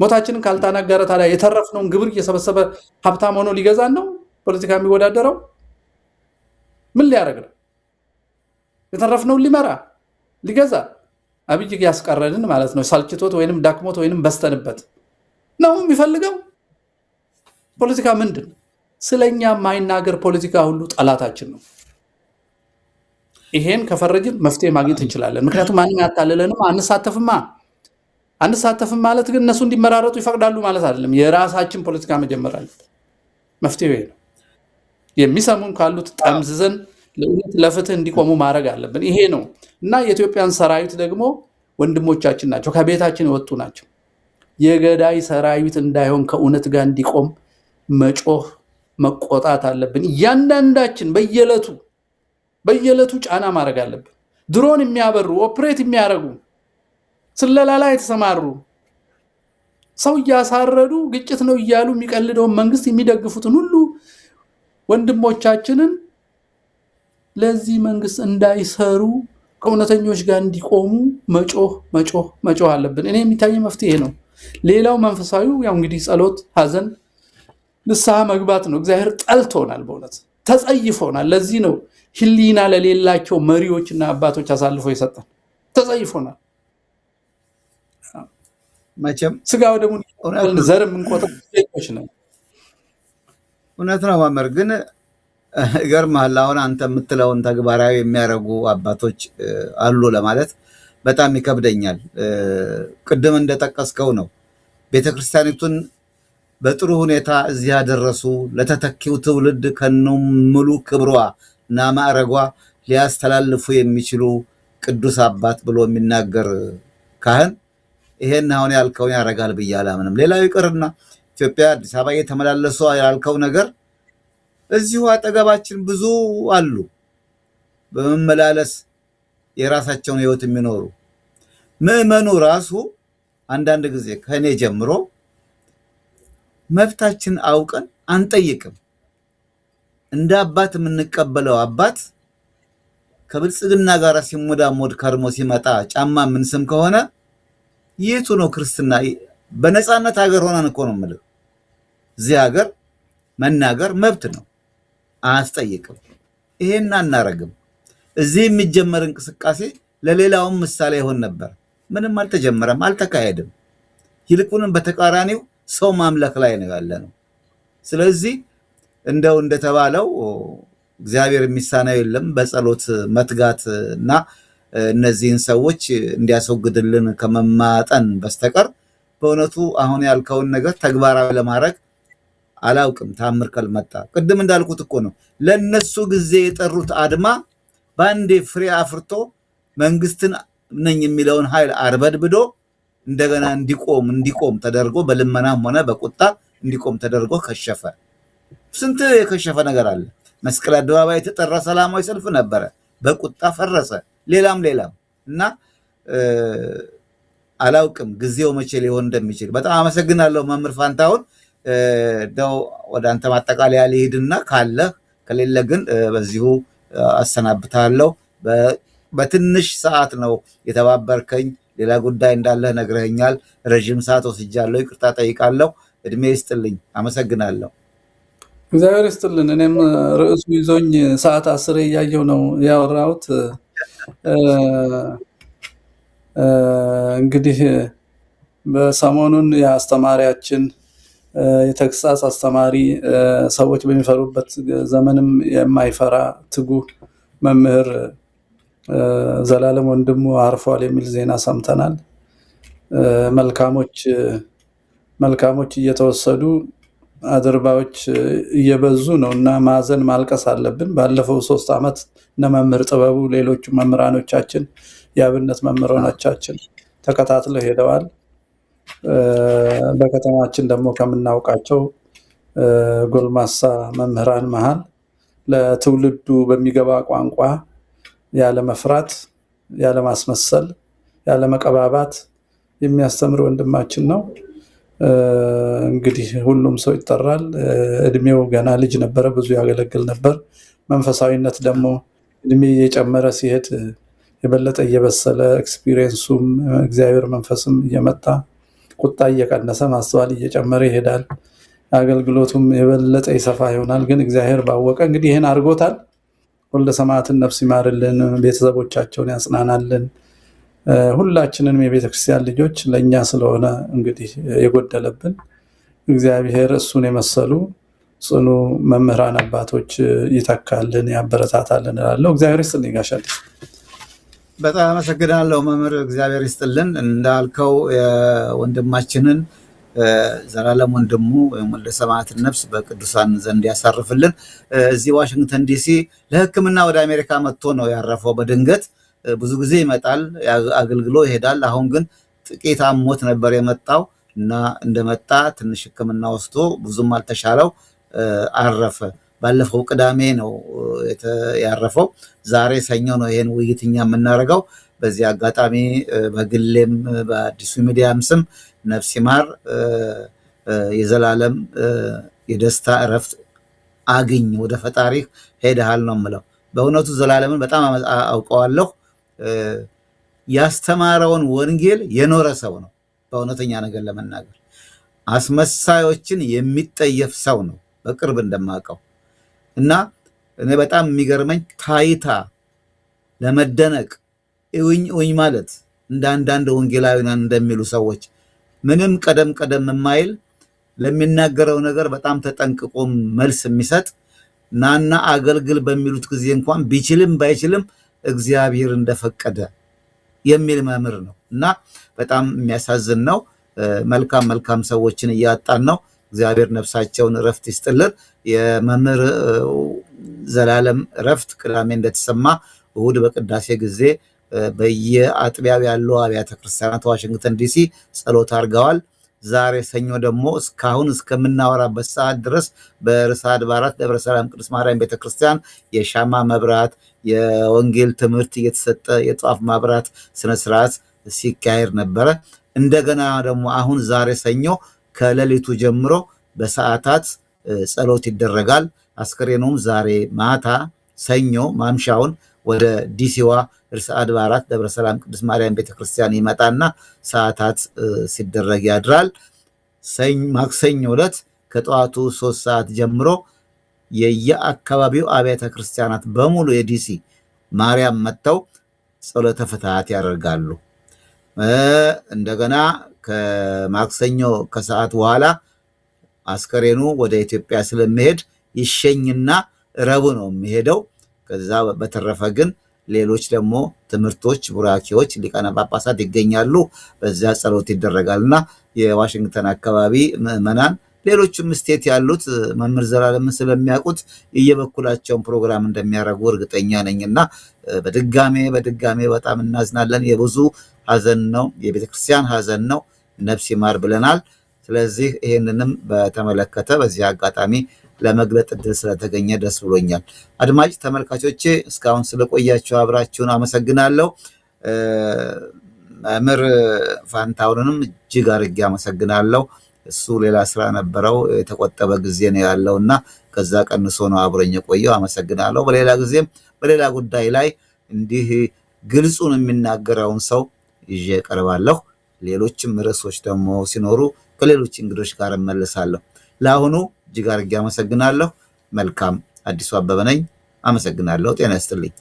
ሞታችንን ካልተናገረ ታዲያ የተረፍነውን ግብር እየሰበሰበ ሀብታም ሆኖ ሊገዛን ነው ፖለቲካ የሚወዳደረው? ምን ሊያደርግ ነው? የተረፍነውን ሊመራ ሊገዛ አብይ ያስቀረንን ማለት ነው። ሳልችቶት ወይንም ዳክሞት ወይንም በስተንበት ነው የሚፈልገው። ፖለቲካ ምንድን? ስለኛ የማይናገር ፖለቲካ ሁሉ ጠላታችን ነው። ይሄን ከፈረጅን መፍትሄ ማግኘት እንችላለን። ምክንያቱም ማንም ያታለለንም አንሳተፍም ማለት ግን እነሱ እንዲመራረጡ ይፈቅዳሉ ማለት አይደለም። የራሳችን ፖለቲካ መጀመር አለበት። መፍትሄው ይሄ ነው። የሚሰሙን ካሉት ጠምዝዘን ለፍትህ እንዲቆሙ ማድረግ አለብን። ይሄ ነው እና የኢትዮጵያን ሰራዊት ደግሞ ወንድሞቻችን ናቸው፣ ከቤታችን የወጡ ናቸው። የገዳይ ሰራዊት እንዳይሆን ከእውነት ጋር እንዲቆም መጮህ መቆጣት አለብን። እያንዳንዳችን በየዕለቱ ጫና ማድረግ አለብን። ድሮን የሚያበሩ ኦፕሬት የሚያደርጉ ስለላ ላይ የተሰማሩ ሰው እያሳረዱ ግጭት ነው እያሉ የሚቀልደውን መንግስት የሚደግፉትን ሁሉ ወንድሞቻችንን ለዚህ መንግስት እንዳይሰሩ ከእውነተኞች ጋር እንዲቆሙ መጮህ አለብን። እኔ የሚታይ መፍትሄ ነው። ሌላው መንፈሳዊው ያው እንግዲህ ጸሎት፣ ሐዘን፣ ንስሐ መግባት ነው። እግዚአብሔር ጠልቶናል፣ በእውነት ተጸይፎናል። ለዚህ ነው ህሊና ለሌላቸው መሪዎችና አባቶች አሳልፎ የሰጠን። ተጸይፎናል። መቼም ስጋው ደግሞ ዘር የምንቆጥር ዜጎች ነን። እውነት ነው መምህር። ግን ይገርምሃል፣ አሁን አንተ የምትለውን ተግባራዊ የሚያደርጉ አባቶች አሉ ለማለት በጣም ይከብደኛል። ቅድም እንደጠቀስከው ነው ቤተክርስቲያኒቱን በጥሩ ሁኔታ እዚህ ያደረሱ ለተተኪው ትውልድ ከነሙሉ ክብሯ እና ማዕረጓ ሊያስተላልፉ የሚችሉ ቅዱስ አባት ብሎ የሚናገር ካህን ይሄን አሁን ያልከውን ያደርጋል ብዬ አላምንም። ሌላው ይቅርና ኢትዮጵያ አዲስ አበባ እየተመላለሱ ያልከው ነገር እዚሁ አጠገባችን ብዙ አሉ በመመላለስ የራሳቸውን ህይወት የሚኖሩ። ምዕመኑ ራሱ አንዳንድ ጊዜ ከኔ ጀምሮ መብታችን አውቀን አንጠይቅም። እንደ አባት የምንቀበለው አባት ከብልጽግና ጋር ሲሞዳሞድ ከርሞ ሲመጣ ጫማ ምንስም ከሆነ የቱ ነው ክርስትና? በነፃነት ሀገር ሆነን እኮ ነው የምልህ። እዚህ ሀገር መናገር መብት ነው፣ አያስጠይቅም። ይሄን አናረግም። እዚህ የሚጀመር እንቅስቃሴ ለሌላውም ምሳሌ ይሆን ነበር። ምንም አልተጀመረም፣ አልተካሄድም። ይልቁንም በተቃራኒው ሰው ማምለክ ላይ ነው ያለ ነው። ስለዚህ እንደው እንደተባለው እግዚአብሔር የሚሳነው የለም። በጸሎት መትጋት እና እነዚህን ሰዎች እንዲያስወግድልን ከመማጠን በስተቀር በእውነቱ አሁን ያልከውን ነገር ተግባራዊ ለማድረግ አላውቅም። ታምር ካልመጣ ቅድም እንዳልኩት እኮ ነው ለነሱ ጊዜ የጠሩት አድማ ባንዴ ፍሬ አፍርቶ መንግስትን ነኝ የሚለውን ኃይል አርበድብዶ እንደገና እንዲቆም ተደርጎ በልመናም ሆነ በቁጣ እንዲቆም ተደርጎ ከሸፈ። ስንት የከሸፈ ነገር አለ። መስቀል አደባባይ የተጠራ ሰላማዊ ሰልፍ ነበረ፣ በቁጣ ፈረሰ። ሌላም እና አላውቅም ጊዜው መቼ ሊሆን እንደሚችል። በጣም አመሰግናለሁ መምህር ፋንታሁን። ደው ወደ አንተ ማጠቃለያ ሊሄድና ካለ ከሌለ ግን በዚሁ አሰናብታለሁ። በትንሽ ሰዓት ነው የተባበርከኝ። ሌላ ጉዳይ እንዳለ ነግረኸኛል። ረጅም ሰዓት ወስጃለሁ፣ ይቅርታ ጠይቃለሁ። እድሜ ይስጥልኝ። አመሰግናለሁ። እግዚአብሔር ይስጥልን። እኔም ርዕሱ ይዞኝ ሰዓት 10 እያየው ነው ያወራሁት። እንግዲህ በሰሞኑን የአስተማሪያችን የተግሳጽ አስተማሪ ሰዎች በሚፈሩበት ዘመንም የማይፈራ ትጉህ መምህር ዘላለም ወንድሙ አርፏል የሚል ዜና ሰምተናል። መልካሞች እየተወሰዱ አድርባዮች እየበዙ ነው እና ማዘን ማልቀስ አለብን። ባለፈው 3 ዓመት እነ መምህር ጥበቡ ሌሎቹ መምህራኖቻችን የአብነት መምህራኖቻችን ተከታትለው ሄደዋል። በከተማችን ደግሞ ከምናውቃቸው ጎልማሳ መምህራን መሃል ለትውልዱ በሚገባ ቋንቋ ያለ መፍራት፣ ያለ ማስመሰል፣ ያለ መቀባባት የሚያስተምር ወንድማችን ነው። እንግዲህ ሁሉም ሰው ይጠራል። እድሜው ገና ልጅ ነበረ፣ ብዙ ያገለግል ነበር። መንፈሳዊነት ደግሞ እድሜ እየጨመረ ሲሄድ የበለጠ እየበሰለ ኤክስፒሪየንሱም እግዚአብሔር መንፈስም እየመጣ ቁጣ እየቀነሰ ማስተዋል እየጨመረ ይሄዳል። አገልግሎቱም የበለጠ ይሰፋ ይሆናል። ግን እግዚአብሔር ባወቀ እንግዲህ ይሄን አድርጎታል። ወልደ ሰማዕትን ነፍስ ይማርልን፣ ቤተሰቦቻቸውን ያጽናናልን። ሁላችንንም የቤተ ክርስቲያን ልጆች ለእኛ ስለሆነ እንግዲህ የጎደለብን እግዚአብሔር እሱን የመሰሉ ጽኑ መምህራን አባቶች ይተካልን፣ ያበረታታልን እላለሁ። እግዚአብሔር ይስጥልኝ ጋሽ አዲስ። በጣም አመሰግናለሁ መምህር፣ እግዚአብሔር ይስጥልን። እንዳልከው የወንድማችንን ዘላለም ወንድሙ ወልደ ሰማዕትን ነፍስ በቅዱሳን ዘንድ ያሳርፍልን። እዚህ ዋሽንግተን ዲሲ ለሕክምና ወደ አሜሪካ መጥቶ ነው ያረፈው በድንገት። ብዙ ጊዜ ይመጣል አገልግሎ ይሄዳል። አሁን ግን ጥቂት አሞት ነበር የመጣው እና እንደመጣ ትንሽ ሕክምና ወስዶ ብዙም አልተሻለው አረፈ። ባለፈው ቅዳሜ ነው ያረፈው። ዛሬ ሰኞ ነው ይሄን ውይይትኛ የምናደርገው። በዚህ አጋጣሚ በግሌም በአዲሱ ሚዲያም ስም ነፍስ ይማር፣ የዘላለም የደስታ እረፍት አግኝ፣ ወደ ፈጣሪ ሄደሃል ነው የምለው። በእውነቱ ዘላለምን በጣም አውቀዋለሁ። ያስተማረውን ወንጌል የኖረ ሰው ነው። በእውነተኛ ነገር ለመናገር አስመሳዮችን የሚጠየፍ ሰው ነው በቅርብ እንደማውቀው። እና እኔ በጣም የሚገርመኝ ታይታ ለመደነቅ እውኝ ማለት እንደ አንዳንድ ወንጌላውያን እንደሚሉ ሰዎች ምንም ቀደም የማይል ለሚናገረው ነገር በጣም ተጠንቅቆ መልስ የሚሰጥ ናና አገልግል በሚሉት ጊዜ እንኳን ቢችልም ባይችልም እግዚአብሔር እንደፈቀደ የሚል መምህር ነው እና በጣም የሚያሳዝን ነው። መልካም ሰዎችን እያጣን ነው። እግዚአብሔር ነፍሳቸውን እረፍት ይስጥልን። የመምህር ዘላለም እረፍት ቅዳሜ እንደተሰማ እሁድ በቅዳሴ ጊዜ በየአጥቢያው ያሉ አብያተ ክርስቲያናት ዋሽንግተን ዲሲ ጸሎት አድርገዋል። ዛሬ ሰኞ ደግሞ እስካሁን እስከምናወራበት ሰዓት ድረስ በርዕሰ አድባራት ደብረ ሰላም ቅድስት ማርያም ቤተክርስቲያን የሻማ መብራት፣ የወንጌል ትምህርት እየተሰጠ የጧፍ ማብራት ስነስርዓት ሲካሄድ ነበረ። እንደገና ደግሞ አሁን ዛሬ ሰኞ ከሌሊቱ ጀምሮ በሰዓታት ጸሎት ይደረጋል። አስከሬኑም ዛሬ ማታ ሰኞ ማምሻውን ወደ ዲሲዋ ርዕሰ አድባራት ደብረ ሰላም ቅድስት ማርያም ቤተክርስቲያን ይመጣና ሰዓታት ሲደረግ ያድራል። ማክሰኞ ዕለት ከጠዋቱ 3 ሰዓት ጀምሮ የየአካባቢው አብያተ ክርስቲያናት በሙሉ የዲሲ ማርያም መጥተው ጸሎተ ፍትሐት ያደርጋሉ። እንደገና ከማክሰኞ ከሰዓት በኋላ አስከሬኑ ወደ ኢትዮጵያ ስለሚሄድ ይሸኝና ረቡዕ ነው የሚሄደው። ከዛ በተረፈ ግን ሌሎች ደግሞ ትምህርቶች፣ ቡራኪዎች፣ ሊቃነ ጳጳሳት ይገኛሉ። በዚያ ጸሎት ይደረጋልና የዋሽንግተን አካባቢ ምዕመናን ሌሎችም ስቴት ያሉት መምህር ዘላለምን ስለሚያውቁት እየበኩላቸውን ፕሮግራም እንደሚያደርጉ እርግጠኛ ነኝና በድጋሜ በጣም እናዝናለን። የብዙ ሐዘን ነው፣ የቤተክርስቲያን ሐዘን ነው። ነፍስ ይማር ብለናል። ስለዚህ ይህንንም በተመለከተ በዚህ አጋጣሚ ለመግለጥ እድል ስለተገኘ ደስ ብሎኛል። አድማጭ ተመልካቾቼ እስካሁን ስለቆያችሁ አብራችሁን አመሰግናለሁ። መምህር ፋንታሁንንም እጅግ አድርጌ አመሰግናለሁ። እሱ ሌላ ስራ ነበረው፣ የተቆጠበ ጊዜ ነው ያለውና ከዛ ቀንሶ ነው አብሮኝ የቆየው። አመሰግናለሁ። በሌላ ጊዜም በሌላ ጉዳይ ላይ እንዲህ ግልጹን የሚናገረውን ሰው ይዤ ቀርባለሁ። ሌሎችም ርዕሶች ደግሞ ሲኖሩ ከሌሎች እንግዶች ጋር እመለሳለሁ። ለአሁኑ እጅግ አድርጌ አመሰግናለሁ። መልካም። አዲሱ አበበ ነኝ። አመሰግናለሁ። ጤና ይስጥልኝ።